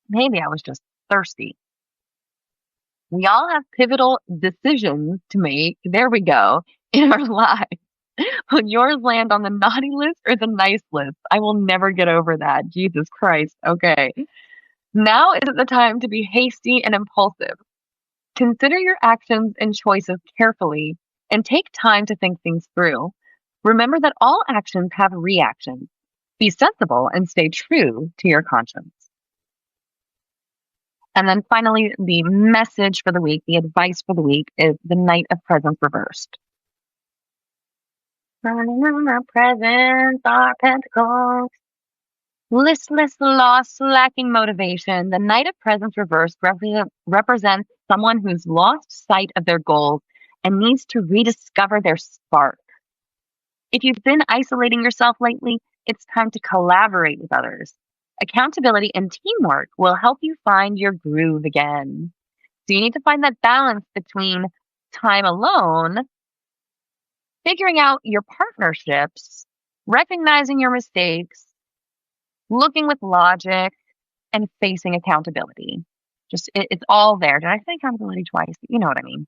Maybe I was just thirsty. We all have pivotal decisions to make. There we go. In our lives. Will yours land on the naughty list or the nice list? I will never get over that. Jesus Christ. Okay. Now isn't the time to be hasty and impulsive. Consider your actions and choices carefully and take time to think things through. Remember that all actions have reactions. Be sensible and stay true to your conscience. And then finally, the message for the week, the advice for the week is the Knight of Presents reversed. Presents are pentacles. Listless, lost, lacking motivation. The Knight of Presents reversed represents someone who's lost sight of their goals and needs to rediscover their spark. If you've been isolating yourself lately, it's time to collaborate with others. Accountability and teamwork will help you find your groove again. So you need to find that balance between time alone, figuring out your partnerships, recognizing your mistakes, looking with logic, and facing accountability. It's all there. Did I say accountability twice? You know what I mean.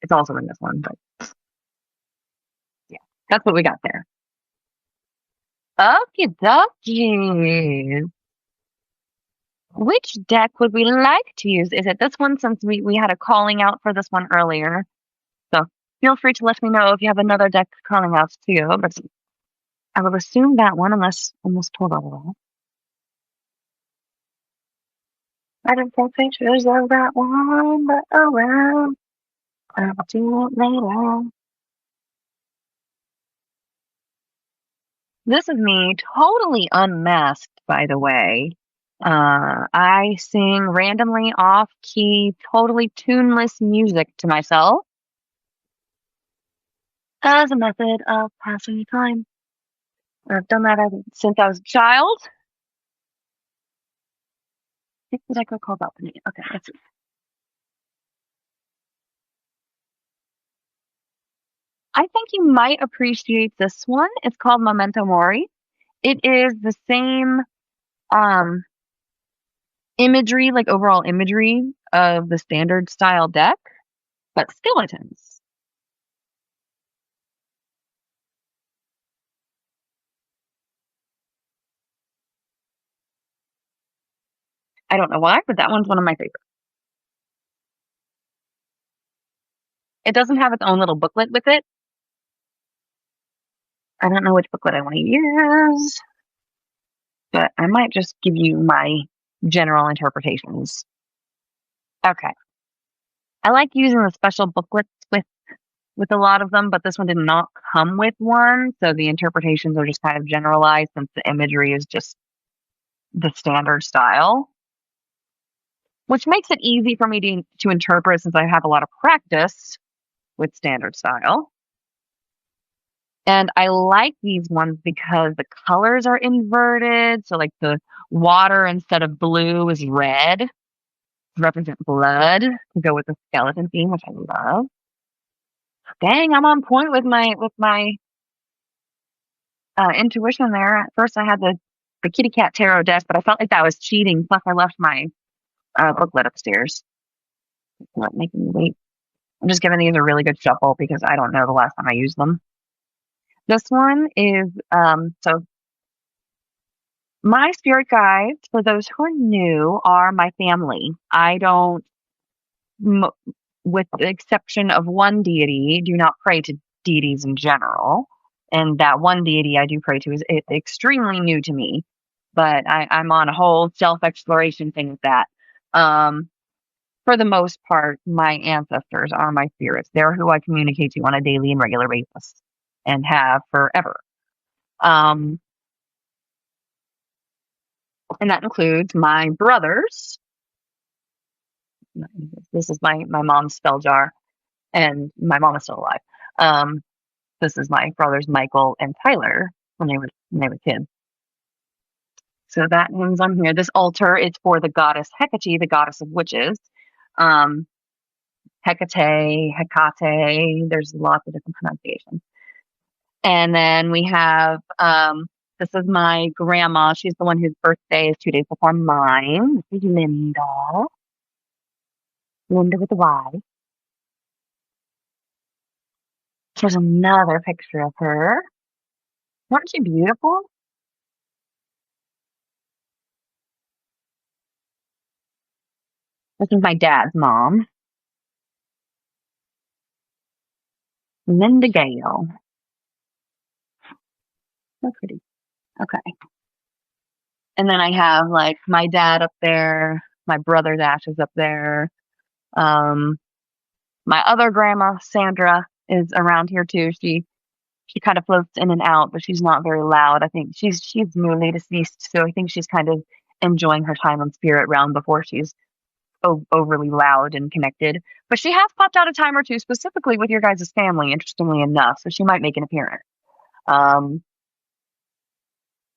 It's also in this one, but yeah, that's what we got there. Okie dokie. Which deck would we like to use? Is it this one, since we had a calling out for this one earlier? So feel free to let me know if you have another deck calling out too, but I will assume that one unless almost told otherwise. I don't take pictures of that one, but oh well. I'll do it later. This is me totally unmasked, by the way. I sing randomly off-key, totally tuneless music to myself as a method of passing time. I've done that since I was a child. I think the deck called out the name. Okay, let's see. I think you might appreciate this one. It's called Memento Mori. It is the same imagery, like overall imagery of the standard style deck, but skeletons. I don't know why, but that one's one of my favorites. It doesn't have its own little booklet with it. I don't know which booklet I want to use, but I might just give you my general interpretations. Okay. I like using the special booklets with a lot of them, but this one did not come with one, so the interpretations are just kind of generalized since the imagery is just the standard style, which makes it easy for me to interpret since I have a lot of practice with standard style. And I like these ones because the colors are inverted. So like the water instead of blue is red to represent blood to go with the skeleton theme, which I love. Dang, I'm on point with my intuition there. At first I had the kitty cat tarot deck, but I felt like that was cheating. Plus I left my booklet upstairs. It's not making me wait. I'm just giving these a really good shuffle because I don't know the last time I used them. This one is so my spirit guides, for those who are new, are my family. I don't, m- with the exception of one deity, do not pray to deities in general. And that one deity I do pray to is extremely new to me, but I'm on a whole self exploration thing with that. Um, for the most part, my ancestors are my spirits. They're who I communicate to on a daily and regular basis and have forever. Um, and that includes my brothers. This is my mom's spell jar, and my mom is still alive. Um, this is my brothers Michael and Tyler when they were kids. So that one's on here. This altar is for the goddess Hecate, the goddess of witches. Um, Hecate. There's lots of different pronunciations. And then we have this is my grandma. She's the one whose birthday is 2 days before mine. This is Linda. Linda with a Y. Here's another picture of her. Aren't she beautiful? This is my dad's mom, Linda Gale. So pretty. Okay. And then I have like my dad up there, my brother's ashes up there. Um, my other grandma, Sandra, is around here too. She kind of floats in and out, but she's not very loud. I think she's newly deceased, so I think she's kind of enjoying her time on spirit realm before she's overly loud and connected. But she has popped out a time or two, specifically with your guys' family, interestingly enough, so she might make an appearance. Um,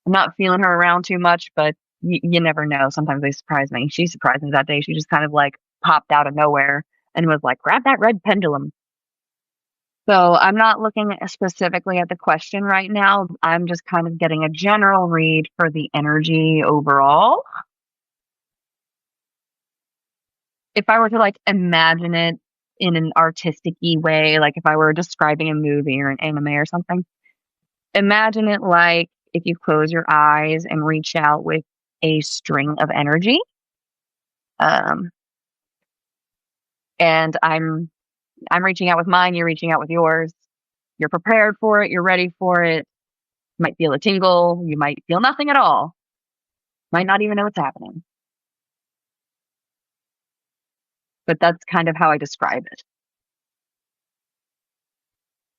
I'm not feeling her around too much, but you never know. Sometimes they surprise me. She surprised me that day. She just kind of like popped out of nowhere and was like, grab that red pendulum. So I'm not looking specifically at the question right now. I'm just kind of getting a general read for the energy overall. If I were to like imagine it in an artistic-y way, like if I were describing a movie or an anime or something, imagine it like if you close your eyes and reach out with a string of energy. Um, and I'm reaching out with mine, you're reaching out with yours. You're prepared for it, you're ready for it. You might feel a tingle, you might feel nothing at all. Might not even know what's happening. But that's kind of how I describe it.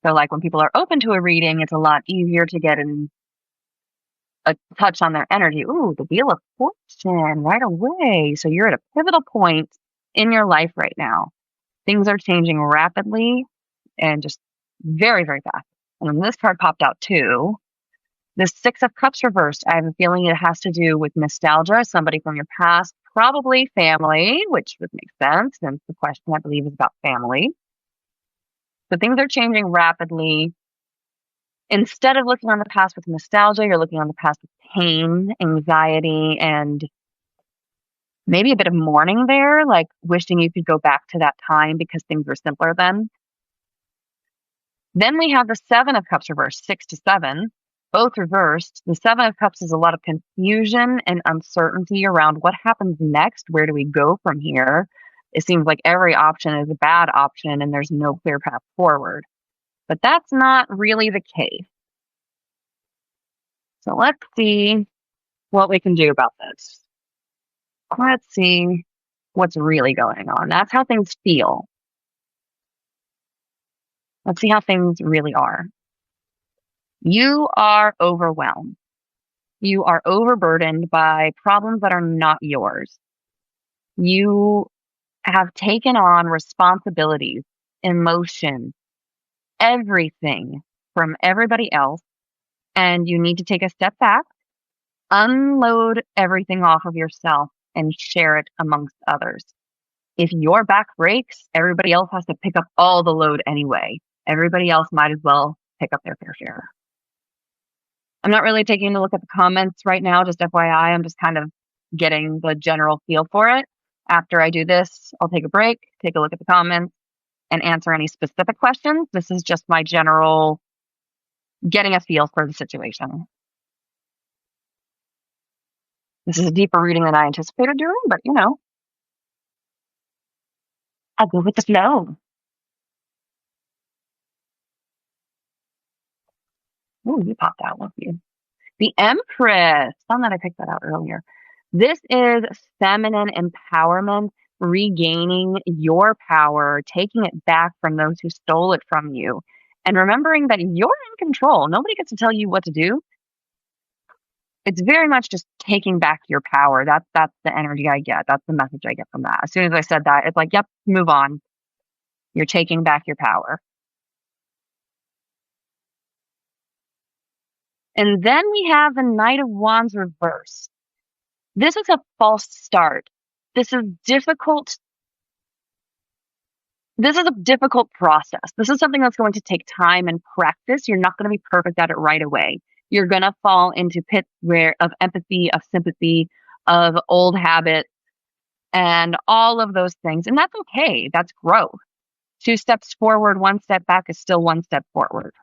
So like when people are open to a reading, it's a lot easier to get a touch on their energy. Ooh, the Wheel of Fortune right away. So you're at a pivotal point in your life right now. Things are changing rapidly and just very, very fast. And when this card popped out too, the Six of Cups reversed. I have a feeling it has to do with nostalgia, somebody from your past, probably family, which would make sense since the question, I believe, is about family. So things are changing rapidly. Instead of looking on the past with nostalgia, you're looking on the past with pain, anxiety, and maybe a bit of mourning there, like wishing you could go back to that time because things were simpler then. Then we have the Seven of Cups reversed, 6 to 7, both reversed. The Seven of Cups is a lot of confusion and uncertainty around what happens next. Where do we go from here? It seems like every option is a bad option and there's no clear path forward. But that's not really the case. So let's see what we can do about this. Let's see what's really going on. That's how things feel. Let's see how things really are. You are overwhelmed. You are overburdened by problems that are not yours. You have taken on responsibilities, emotion, everything from everybody else, and you need to take a step back, unload everything off of yourself, and share it amongst others. If your back breaks, everybody else has to pick up all the load anyway. Everybody else might as well pick up their fair share. I'm not really taking a look at the comments right now, just FYI. I'm just kind of getting the general feel for it. After I do this, I'll take a break, take a look at the comments, and answer any specific questions. This is just my general getting a feel for the situation. This is a deeper reading than I anticipated doing, but I'll go with the flow. Ooh, you popped out, won't you? The Empress. Found that I picked that out earlier. This is feminine empowerment, regaining your power, taking it back from those who stole it from you, and remembering that you're in control. Nobody gets to tell you what to do. It's very much just taking back your power. That's the energy I get. That's the message I get from that. As soon as I said that, it's like, yep, move on. You're taking back your power. And then we have the Knight of Wands reversed. This is a false start. This is difficult. This is a difficult process. This is something that's going to take time and practice. You're not going to be perfect at it right away. You're going to fall into pits of empathy, of sympathy, of old habits, and all of those things. And that's okay. That's growth. 2 steps forward, 1 step back is still 1 step forward.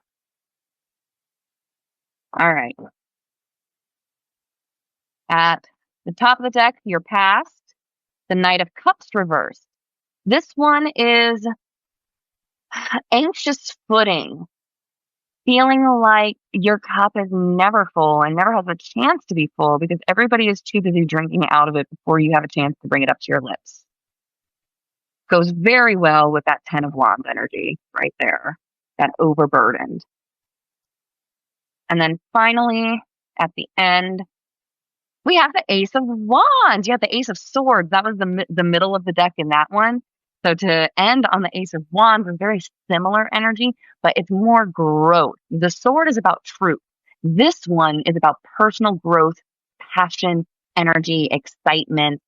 All right. At the top of the deck, you're past the Knight of Cups reversed. This one is anxious footing, feeling like your cup is never full and never has a chance to be full because everybody is too busy drinking out of it before you have a chance to bring it up to your lips. Goes very well with that 10 of Wands energy right there, that overburdened. And then finally, at the end, we have the Ace of Wands. You have the Ace of Swords. That was the middle of the deck in that one. So to end on the Ace of Wands is very similar energy, but it's more growth. The sword is about truth. This one is about personal growth, passion, energy, excitement.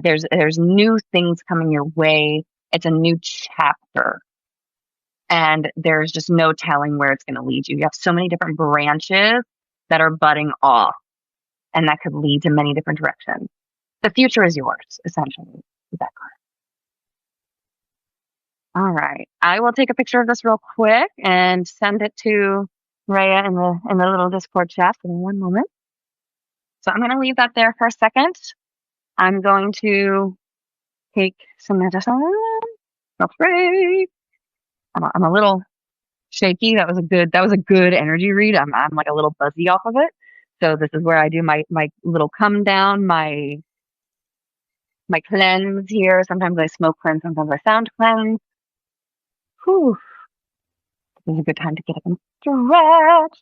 There's new things coming your way. It's a new chapter. And there's just no telling where it's going to lead you. You have so many different branches that are budding off, and that could lead to many different directions. The future is yours, essentially, with that card. All right. I will take a picture of this real quick and send it to Rhea in the little Discord chat in 1 moment. So I'm going to leave that there for a second. I'm going to take some medicine. Feel free. I'm a little shaky. That was a good energy read. I'm like a little buzzy off of it. So this is where I do my little come down, my cleanse here. Sometimes I smoke cleanse, sometimes I sound cleanse. Whew. This is a good time to get up and stretch.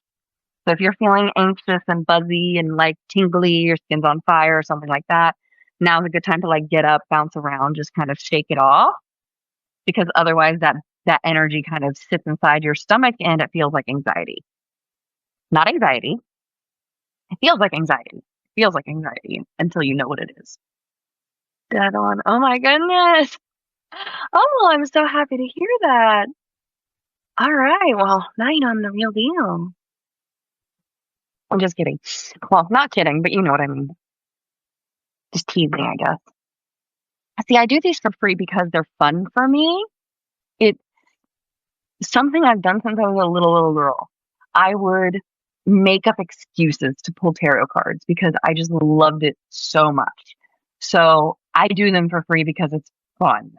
So if you're feeling anxious and buzzy and like tingly, your skin's on fire or something like that, now's a good time to like get up, bounce around, just kind of shake it off. Because otherwise that energy kind of sits inside your stomach and it feels like anxiety. Not anxiety. It feels like anxiety. It feels like anxiety until you know what it is. Dead on. Oh my goodness. Oh, I'm so happy to hear that. All right. Well, now you know I'm the real deal. I'm just kidding. Well, not kidding, but you know what I mean. Just teasing, I guess. See, I do these for free because they're fun for me. It's something I've done since I was a little girl. I would make up excuses to pull tarot cards because I just loved it so much. So I do them for free because it's fun.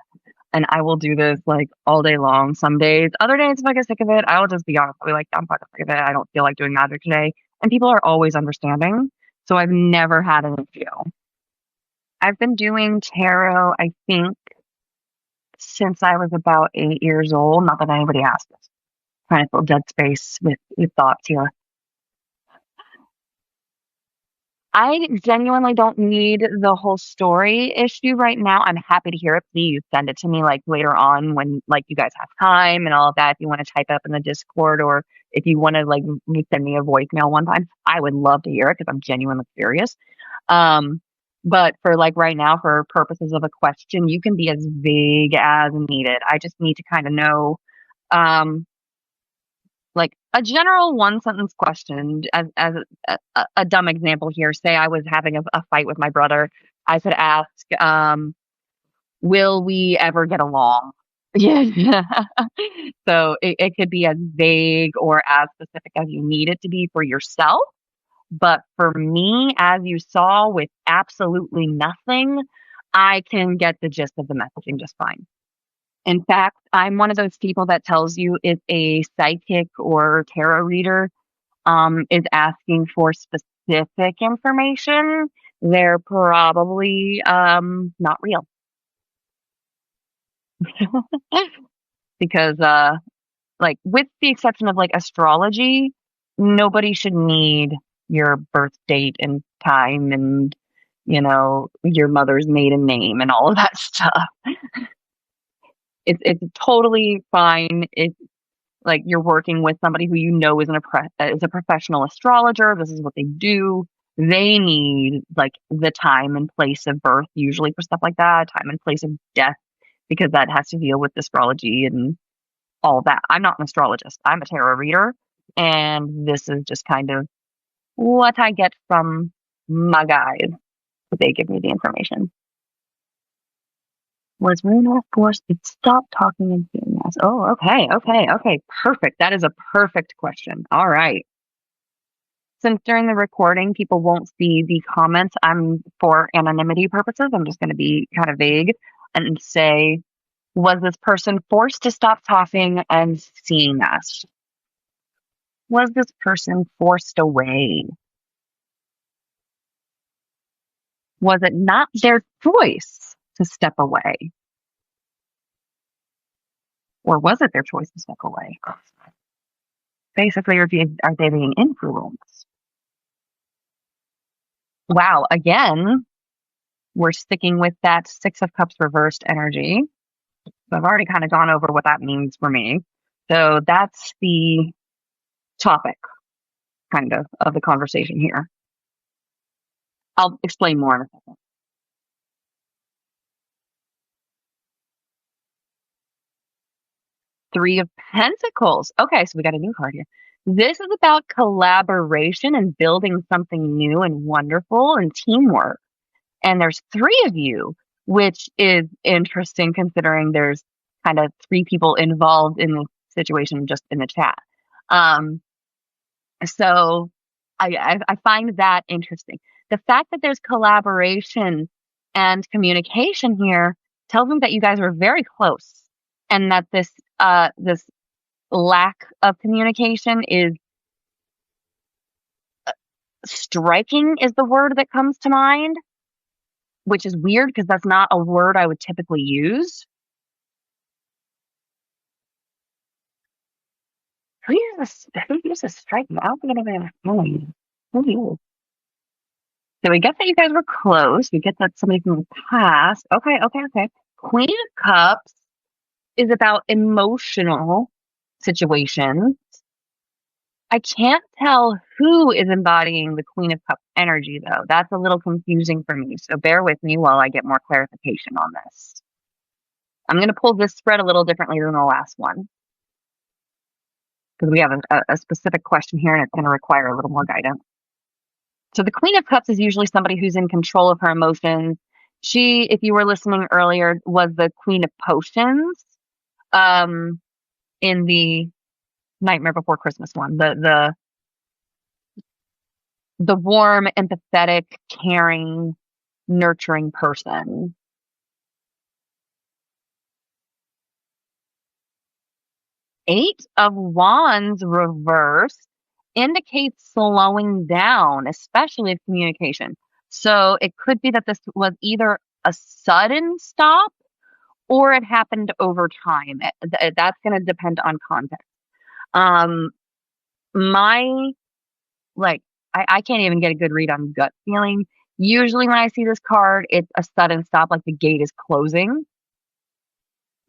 And I will do this like all day long some days. Other days, if I get sick of it, I will just be honest. I'll be like, I'm fucking sick of it. I don't feel like doing magic today. And people are always understanding. So I've never had an issue. I've been doing tarot, I think, since I was about 8 years old. Not that anybody asked us. Trying to fill dead space with thoughts here. I genuinely don't need the whole story issue right now. I'm happy to hear it. Please send it to me like later on when like you guys have time and all of that. If you want to type up in the Discord or if you want to like send me a voicemail one time, I would love to hear it because I'm genuinely curious. But for like right now, for purposes of a question, you can be as vague as needed. I just need to kind of know, like a general 1 sentence question as a dumb example here. Say I was having a fight with my brother. I could ask, will we ever get along? Yeah. So it could be as vague or as specific as you need it to be for yourself. But for me, as you saw, with absolutely nothing, I can get the gist of the messaging just fine. In fact, I'm one of those people that tells you if a psychic or tarot reader is asking for specific information, they're probably not real. Because like with the exception of like astrology, nobody should need your birth date and time and your mother's maiden name and all of that stuff. It's totally fine if like you're working with somebody who is a professional astrologer. This is what they do. They need like the time and place of birth usually for stuff like that, time and place of death, because that has to deal with astrology and all that. I'm not an astrologist. I'm a tarot reader, and this is just kind of what I get from my guides. They give me the information. Was Runa forced to stop talking and seeing us? Oh, okay. Perfect. That is a perfect question. All right. Since during the recording, people won't see the comments, I'm for anonymity purposes. I'm just going to be kind of vague and say, was this person forced to stop talking and seeing us? Was this person forced away? Was it not their choice to step away? Or was it their choice to step away? Basically, are they being influenced? Wow, again, we're sticking with that Six of Cups reversed energy. So I've already kind of gone over what that means for me. So that's the topic, kind of the conversation here. I'll explain more in a second. Three of Pentacles. Okay, so we got a new card here. This is about collaboration and building something new and wonderful and teamwork. And there's three of you, which is interesting considering there's kind of three people involved in the situation just in the chat. Um, so I find that interesting. The fact that there's collaboration and communication here tells me that you guys were very close, and that this lack of communication is striking is the word that comes to mind, which is weird because that's not a word I would typically use. Who uses striking? I don't think anybody ever Who do? So we get that you guys were close. We get that somebody from the past. Okay. Queen of Cups is about emotional situations. I can't tell who is embodying the Queen of Cups energy, though. That's a little confusing for me. So bear with me while I get more clarification on this. I'm going to pull this spread a little differently than the last one, because we have a specific question here and it's going to require a little more guidance. So the Queen of Cups is usually somebody who's in control of her emotions. She, if you were listening earlier, was the Queen of Potions in the Nightmare Before Christmas one. The warm, empathetic, caring, nurturing person. Eight of Wands reversed indicates slowing down, especially of communication. So it could be that this was either a sudden stop or it happened over time. That's going to depend on context. My, like, I can't even get a good read on gut feeling. Usually when I see this card, it's a sudden stop, like the gate is closing.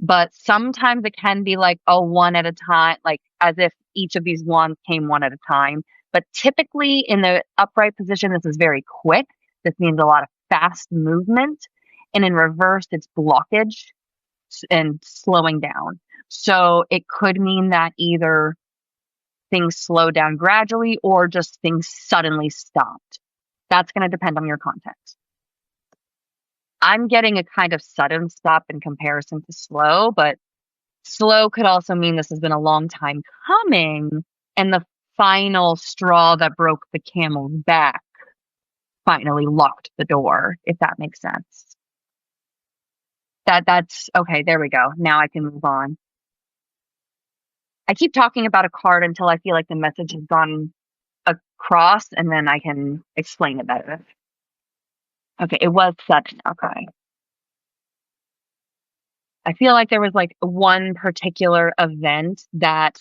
But sometimes it can be like a one at a time, like as if each of these wands came one at a time. But typically in the upright position, this is very quick. This means a lot of fast movement. And in reverse, it's blockage and slowing down. So it could mean that either things slow down gradually or just things suddenly stopped. That's going to depend on your context. I'm getting a kind of sudden stop in comparison to slow, but Slow could also mean this has been a long time coming, and the final straw that broke the camel's back finally locked the door, if that makes sense. That's okay, there we go. Now I can move on. I keep talking about a card until I feel like the message has gone across, and then I can explain it better. Okay, it was such. Okay. I feel like there was like one particular event that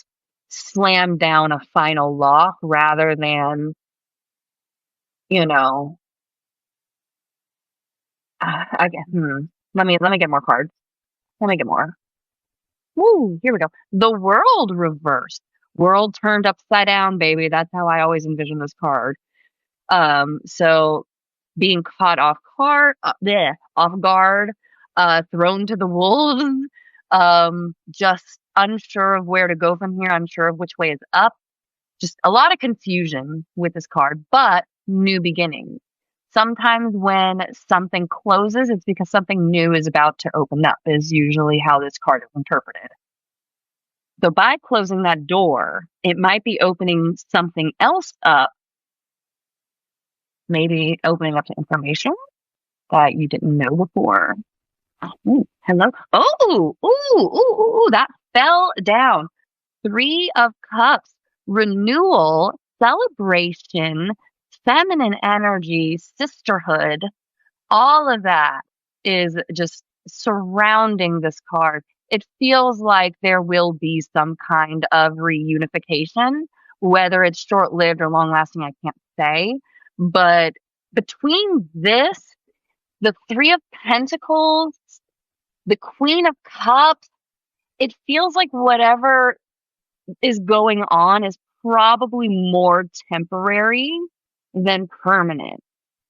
slammed down a final lock rather than, you know, I guess, let me get more cards. Let me get more. Woo, here we go. The world reversed. World turned upside down, baby. That's how I always envision this card. So being caught off guard, thrown to the wolves, just unsure of where to go from here, unsure of which way is up. Just a lot of confusion with this card, but new beginnings. Sometimes when something closes, it's because something new is about to open up, is usually how this card is interpreted. So by closing that door, it might be opening something else up, maybe opening up to information that you didn't know before. Ooh, hello. Oh, ooh, that fell down. 3 of Cups, renewal, celebration, feminine energy, sisterhood, all of that is just surrounding this card. It feels like there will be some kind of reunification, whether it's short lived or long lasting, I can't say. But between this, the 3 of Pentacles, the Queen of Cups, it feels like whatever is going on is probably more temporary than permanent.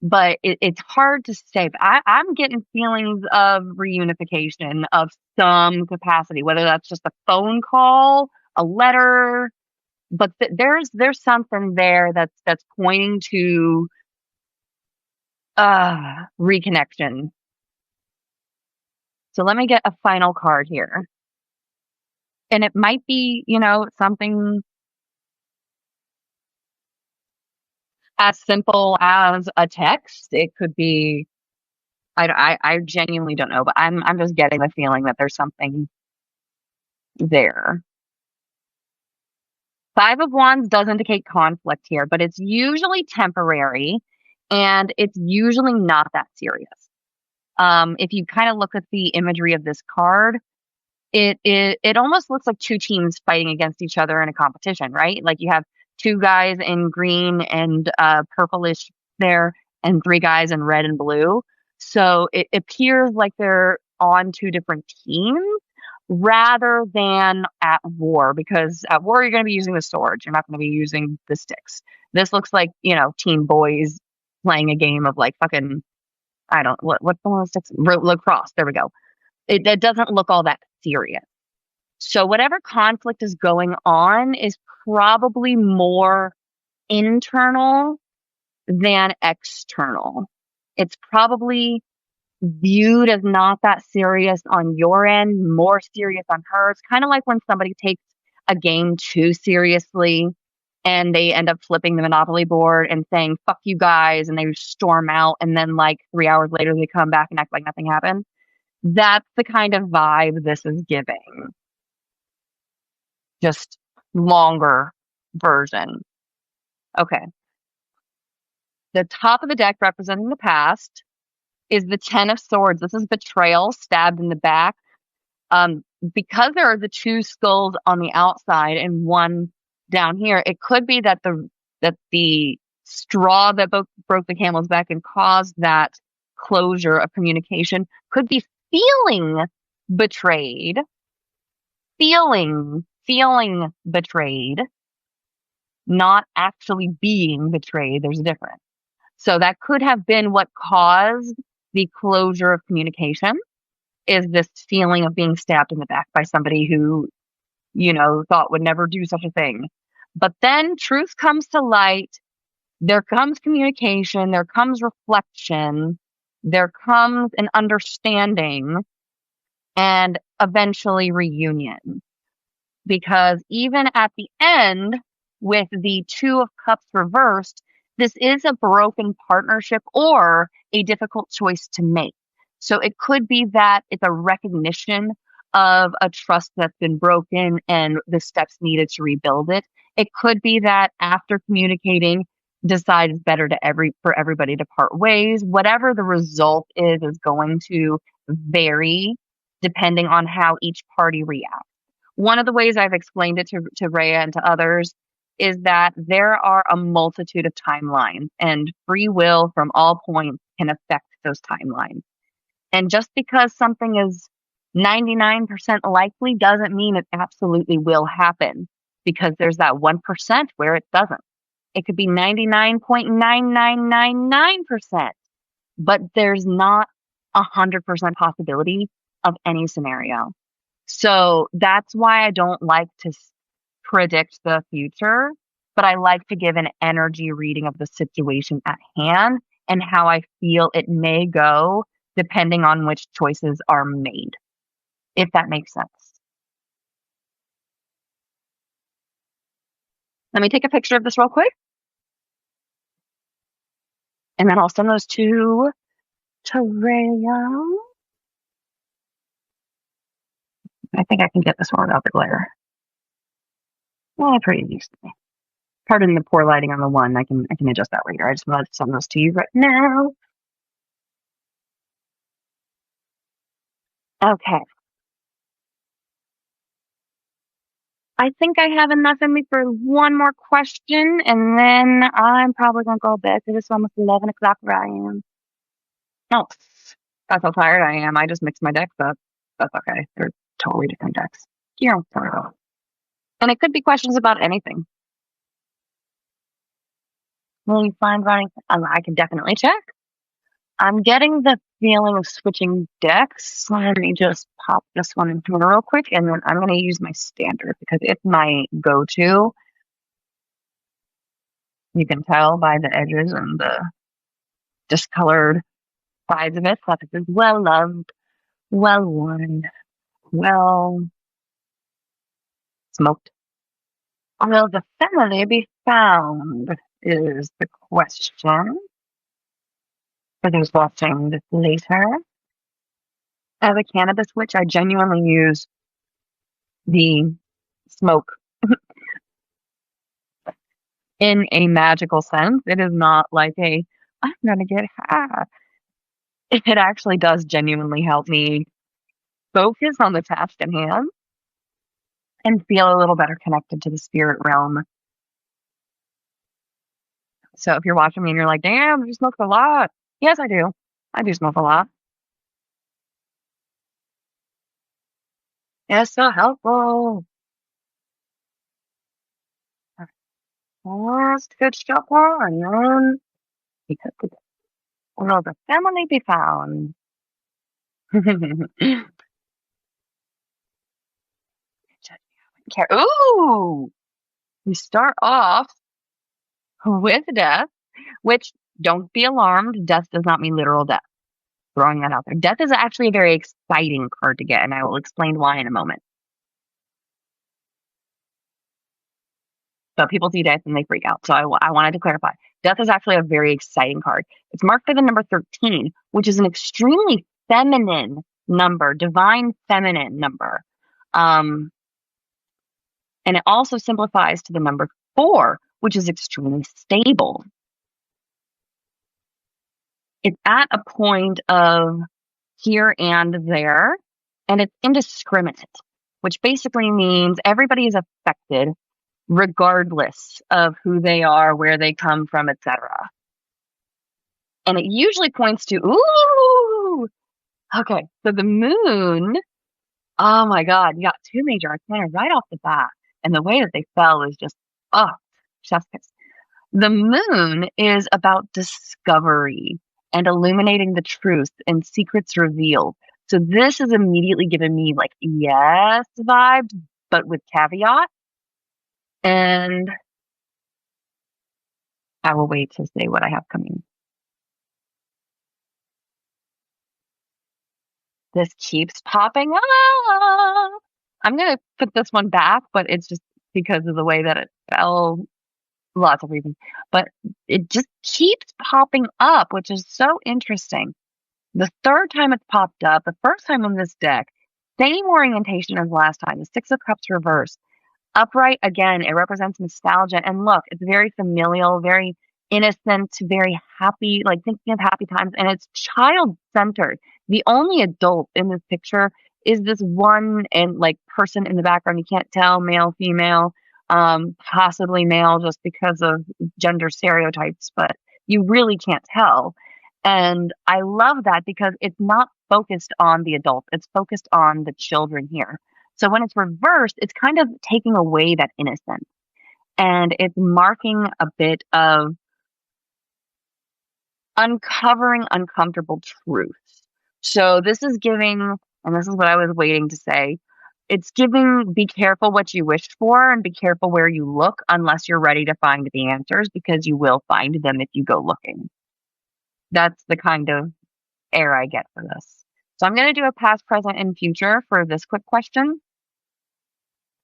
But it's hard to say. But I'm getting feelings of reunification of some capacity, whether that's just a phone call, a letter. But there's something there that's pointing to reconnection. So let me get a final card here. And it might be, something as simple as a text. It could be, I genuinely don't know, but I'm just getting the feeling that there's something there. 5 of Wands does indicate conflict here, but it's usually temporary and it's usually not that serious. If you kind of look at the imagery of this card, it almost looks like 2 teams fighting against each other in a competition, right? Like you have 2 guys in green and purplish there and 3 guys in red and blue. So it appears like they're on 2 different teams rather than at war, because at war you're going to be using the swords. You're not going to be using the sticks. This looks like, teen boys playing a game of like fucking, I don't, what's the one with sticks? Lacrosse. There we go. It doesn't look all that serious. So whatever conflict is going on is probably more internal than external. It's probably viewed as not that serious on your end, more serious on hers. Kind of like when somebody takes a game too seriously and they end up flipping the Monopoly board and saying, fuck you guys, and they storm out. And then like 3 hours later, they come back and act like nothing happened. That's the kind of vibe this is giving. Just longer version. Okay. The top of the deck representing the past is the 10 of Swords. This is betrayal, stabbed in the back. Because there are the 2 skulls on the outside and 1 down here, it could be that the straw that broke the camel's back and caused that closure of communication could be feeling betrayed, feeling betrayed, not actually being betrayed. There's a difference. So that could have been what caused the closure of communication, is this feeling of being stabbed in the back by somebody who, thought would never do such a thing. But then truth comes to light. There comes communication. There comes reflection. There comes an understanding. And eventually reunion. Because even at the end, with the Two of Cups reversed, this is a broken partnership or a difficult choice to make. So it could be that it's a recognition of a trust that's been broken and the steps needed to rebuild it. It could be that after communicating, decide it's better for everybody to part ways. Whatever the result is going to vary depending on how each party reacts. One of the ways I've explained it to Rhea and to others is that there are a multitude of timelines, and free will from all points can affect those timelines. And just because something is 99% likely doesn't mean it absolutely will happen, because there's that 1% where it doesn't. It could be 99.9999%, but there's not 100% possibility of any scenario. So that's why I don't like to predict the future, but I like to give an energy reading of the situation at hand and how I feel it may go depending on which choices are made, if that makes sense. Let me take a picture of this real quick. And then I'll send those to Rhea. I think I can get this one without the glare. Well, pretty easily. Pardon the poor lighting on the one. I can adjust that later. I just wanted to send those to you right now. Okay. I think I have enough in me for one more question, and then I'm probably gonna go to bed because it's almost 11 o'clock where I am. Oh, that's how tired I am. I just mixed my decks up. That's okay. They're totally different decks. You don't worry about it. And it could be questions about anything. Will you find running? I can definitely check. I'm getting the feeling of switching decks. Let me just pop this one into it real quick, and then I'm going to use my standard because it's my go-to. You can tell by the edges and the discolored sides of it. That it is well loved, well worn, well smoked. Will the family be found? Is the question for those watching this later. As a cannabis witch, I genuinely use the smoke in a magical sense. It is not like I'm gonna get high. It actually does genuinely help me focus on the task at hand and feel a little better connected to the spirit realm. So if you're watching me and you're like, damn, you smoke a lot. Yes, I do. I do smoke a lot. It's so helpful. Last good shot on. Because will the family be found? Ooh! We start off with death, which don't be alarmed. Death does not mean literal death. Throwing that out there. Death is actually a very exciting card to get, and I will explain why in a moment. But people see death and they freak out. So I wanted to clarify. Death is actually a very exciting card. It's marked by the number 13, which is an extremely feminine number, divine feminine number. And it also simplifies to the number 4, which is extremely stable. It's at a point of here and there, and it's indiscriminate, which basically means everybody is affected regardless of who they are, where they come from, etc. And it usually points to, ooh, okay, so the moon, oh my God, you got 2 major arcana right off the bat. And the way that they fell is just, oh, chef's kiss. The moon is about discovery and illuminating the truth and secrets revealed. So this is immediately giving me like, yes vibes, but with caveat. And I will wait to say what I have coming. This keeps popping up. I'm going to put this one back, but it's just because of the way that it fell. Lots of reasons. But it just keeps popping up, which is so interesting. The third time it's popped up, the first time on this deck, same orientation as last time, the Six of Cups reversed. Upright, again, it represents nostalgia. And look, it's very familial, very innocent, very happy, like thinking of happy times. And it's child centered. The only adult in this picture is this one and like person in the background. You can't tell male, female, possibly male just because of gender stereotypes, but you really can't tell. And I love that because it's not focused on the adult, it's focused on the children here. So when it's reversed, it's kind of taking away that innocence and it's marking a bit of uncovering uncomfortable truths. So this is giving, and this is what I was waiting to say, it's giving be careful what you wished for and be careful where you look unless you're ready to find the answers because you will find them if you go looking. That's the kind of air I get for this. So I'm going to do a past, present, and future for this quick question,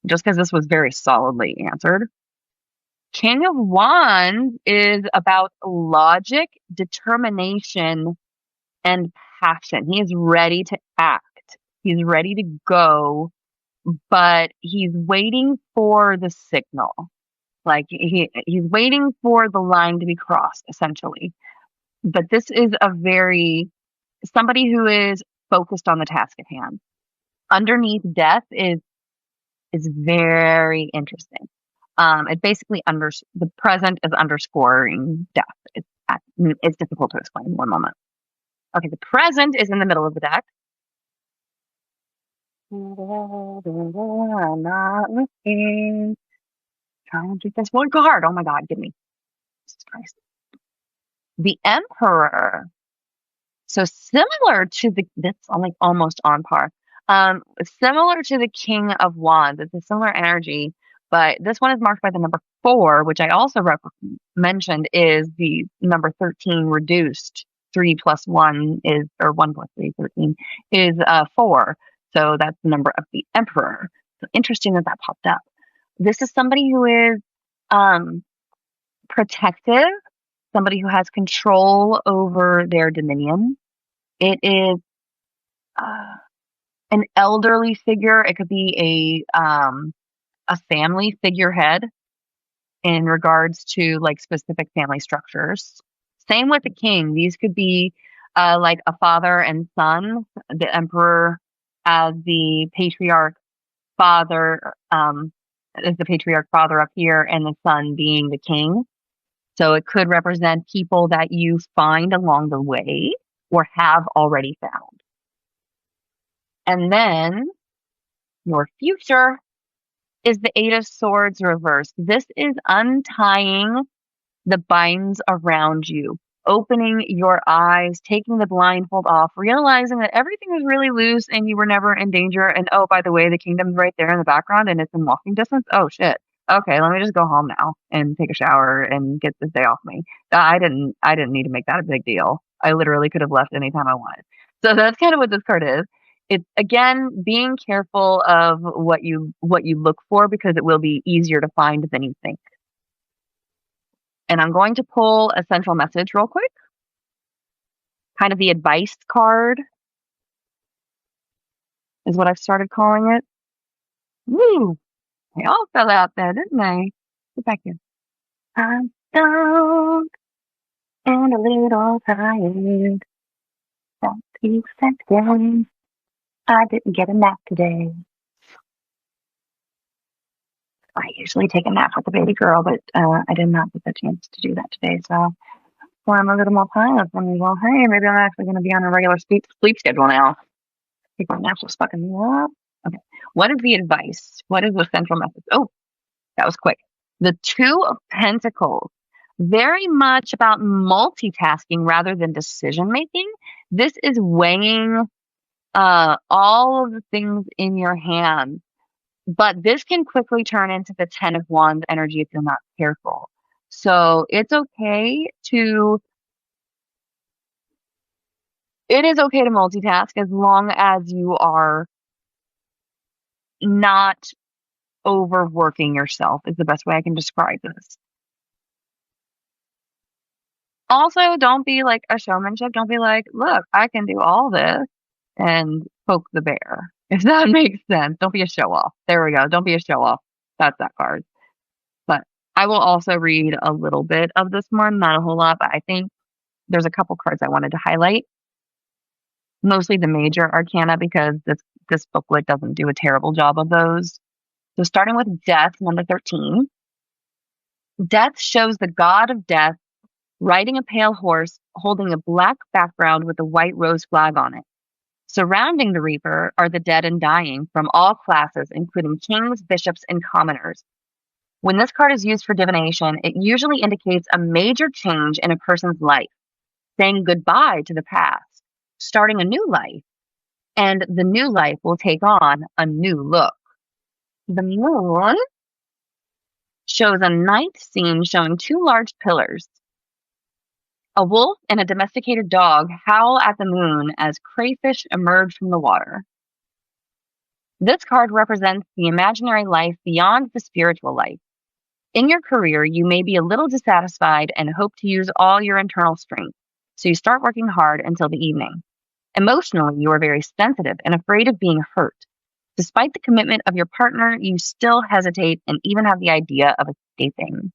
just because this was very solidly answered. King of Wands is about logic, determination, and passion. He is ready to act. He's ready to go, but he's waiting for the signal. Like he's waiting for the line to be crossed, essentially. But this is somebody who is focused on the task at hand. Underneath death is very interesting. It basically the present is underscoring death. It's difficult to explain in one moment. Okay, the present is in the middle of the deck. I'm not looking. Trying to get this one card. Oh my God, give me. Jesus Christ. The Emperor. So similar to that's like almost on par. Similar to the King of Wands. It's a similar energy, but this one is marked by the number 4, which I also mentioned is the number 13 reduced. 3 plus 1 is, or 1 plus 3, 13 is 4. So that's the number of the Emperor. So interesting that popped up. This is somebody who is protective, somebody who has control over their dominion. It is an elderly figure. It could be a family figurehead in regards to like specific family structures. Same with the king. These could be like a father and son, the emperor as the patriarch father, as the patriarch father up here, and the son being the king. So it could represent people that you find along the way or have already found. And then your future is the 8 of Swords reversed. This is untying the binds around you, opening your eyes, taking the blindfold off, realizing that everything is really loose and you were never in danger. And oh, by the way, the kingdom's right there in the background and it's in walking distance. Oh shit. Okay, let me just go home now and take a shower and get this day off me. I didn't need to make that a big deal. I literally could have left anytime I wanted. So that's kind of what this card is. It's again being careful of what you look for because it will be easier to find than you think. And I'm going to pull a central message real quick. Kind of the advice card is what I've started calling it. Woo! They all fell out there, didn't they? Get back here. I'm stoned and a little tired. Don't be accepting. I didn't get a nap today. I usually take a nap with the baby girl, but I did not get the chance to do that today. So I'm a little more tired. And well, hey, maybe I'm actually going to be on a regular sleep schedule now. People naps was fucking me up. Okay. What is the advice? What is the central message? Oh, that was quick. The 2 of Pentacles. Very much about multitasking rather than decision making. This is weighing all of the things in your hand. But this can quickly turn into the 10 of Wands energy if you're not careful. So it's okay to It is okay to multitask as long as you are not overworking yourself, is the best way I can describe this. Also, don't be like a showmanship. Don't be like, look, I can do all this and poke the bear. If that makes sense. Don't be a show off. There we go. Don't be a show off. That's that card. But I will also read a little bit of this one, not a whole lot, but I think there's a couple cards I wanted to highlight. Mostly the major arcana because this booklet doesn't do a terrible job of those. So starting with Death, number 13. Death shows the god of death riding a pale horse holding a black background with a white rose flag on it. Surrounding the Reaper are the dead and dying from all classes, including kings, bishops, and commoners. When this card is used for divination, it usually indicates a major change in a person's life, saying goodbye to the past, starting a new life, and the new life will take on a new look. The moon shows a night scene showing two large pillars. A wolf and a domesticated dog howl at the moon as crayfish emerge from the water. This card represents the imaginary life beyond the spiritual life. In your career, you may be a little dissatisfied and hope to use all your internal strength, so you start working hard until the evening. Emotionally, you are very sensitive and afraid of being hurt. Despite the commitment of your partner, you still hesitate and even have the idea of escaping.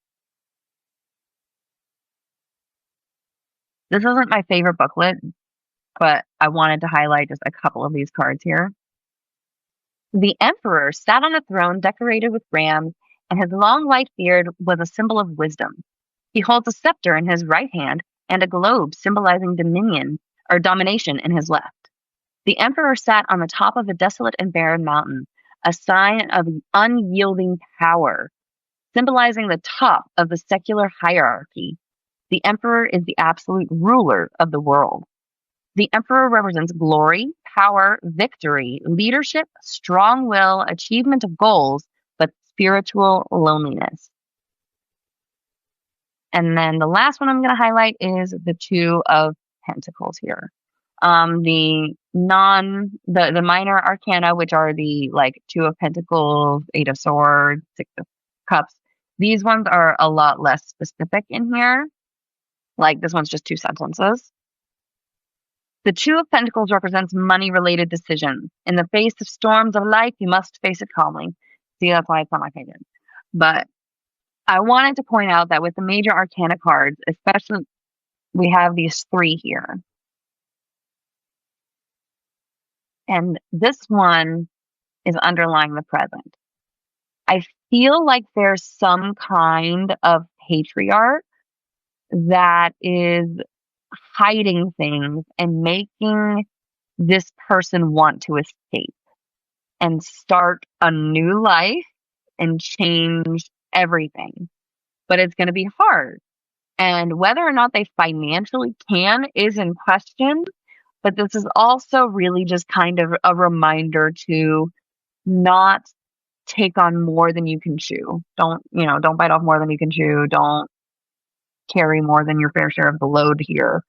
This isn't my favorite booklet, but I wanted to highlight just a couple of these cards here. The Emperor sat on a throne decorated with rams, and his long white beard was a symbol of wisdom. He holds a scepter in his right hand and a globe symbolizing dominion or domination in his left. The Emperor sat on the top of a desolate and barren mountain, a sign of unyielding power, symbolizing the top of the secular hierarchy. The Emperor is the absolute ruler of the world. The Emperor represents glory, power, victory, leadership, strong will, achievement of goals, but spiritual loneliness. And then the last one I'm going to highlight is the Two of Pentacles here. The minor arcana, which are the like Two of Pentacles, Eight of Swords, Six of Cups. These ones are a lot less specific in here. Like this one's just two sentences. The Two of Pentacles represents money-related decisions. In the face of storms of life, you must face it calmly. See, that's why it's not my favorite. But I wanted to point out that with the major arcana cards, especially, we have these three here. And this one is underlying the present. I feel like there's some kind of patriarch that is hiding things and making this person want to escape and start a new life and change everything. But it's going to be hard. And whether or not they financially can is in question. But this is also really just kind of a reminder to not take on more than you can chew. Don't bite off more than you can chew. Don't carry more than your fair share of the load here.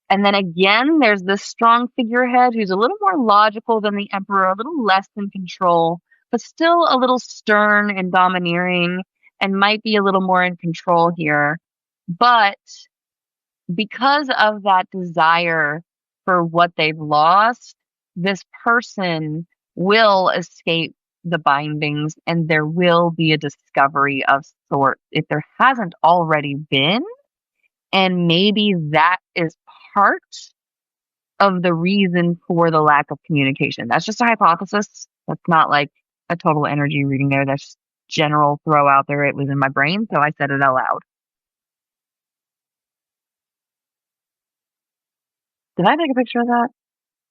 And then again, there's this strong figurehead who's a little more logical than the Emperor, a little less in control, but still a little stern and domineering and might be a little more in control here. But because of that desire for what they've lost, this person will escape the bindings and there will be a discovery of sorts if there hasn't already been. And maybe that is part of the reason for the lack of communication. That's just a hypothesis. That's not like a total energy reading there. That's just general throw out there. It was in my brain, so I said it out loud. Did I take a picture of that?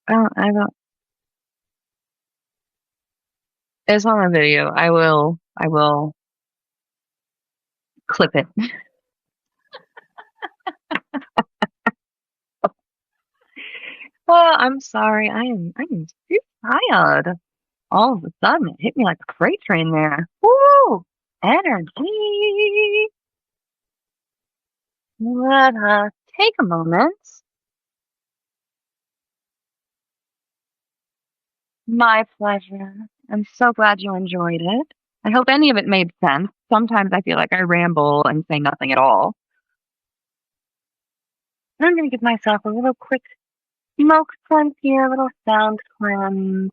I don't. It's on my video. I will clip it. Well, I'm sorry. I am too tired. All of a sudden, it hit me like a freight train there. Woo! Energy. Let us take a moment My pleasure. I'm so glad you enjoyed it. I hope any of it made sense. Sometimes I feel like I ramble and say nothing at all. I'm going to give myself a little quick smoke cleanse here, a little sound cleanse.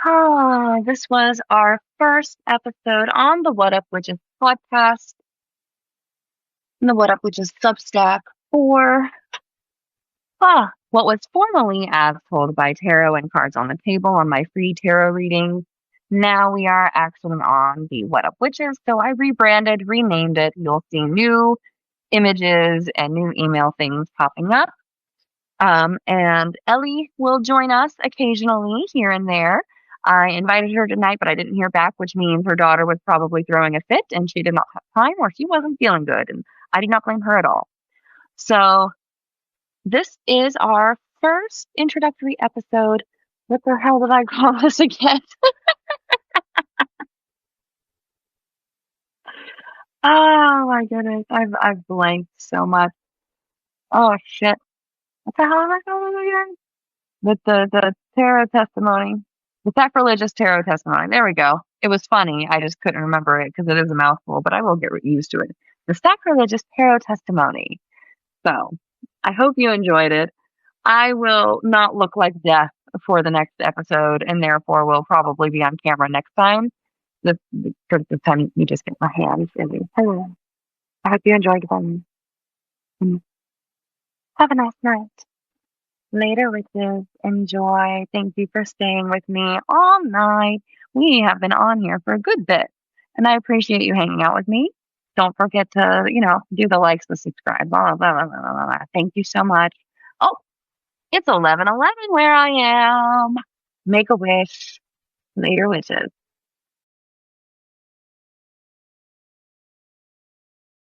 Ah, this was our first episode on the What Up Witches podcast, and the What Up Witches Substack for what was formerly as told by Tarot and Cards on the Table on my free tarot readings. Now we are actually on the What Up Witches, so I rebranded, renamed it. You'll see new images and new email things popping up. And Ellie will join us occasionally here and there. I invited her tonight, but I didn't hear back, which means her daughter was probably throwing a fit and she did not have time or she wasn't feeling good. And I did not blame her at all. So this is our first introductory episode. What the hell did I call this again? Oh my goodness. I've blanked so much. Oh shit. What the hell am I calling it again? The tarot testimony. The sacrilegious tarot testimony. There we go. It was funny. I just couldn't remember it because it is a mouthful, but I will get used to it. The sacrilegious tarot testimony. So I hope you enjoyed it. I will not look like death for the next episode, and therefore will probably be on camera next time. For the time you just get my hands in the hello. I hope you enjoyed them. Have a nice night. Later, witches. Enjoy. Thank you for staying with me all night. We have been on here for a good bit, and I appreciate you hanging out with me. Don't forget to, do the likes, the subscribe, blah, blah, blah, blah, blah, blah. Thank you so much. Oh, it's 11:11 where I am. Make a wish. Later, witches.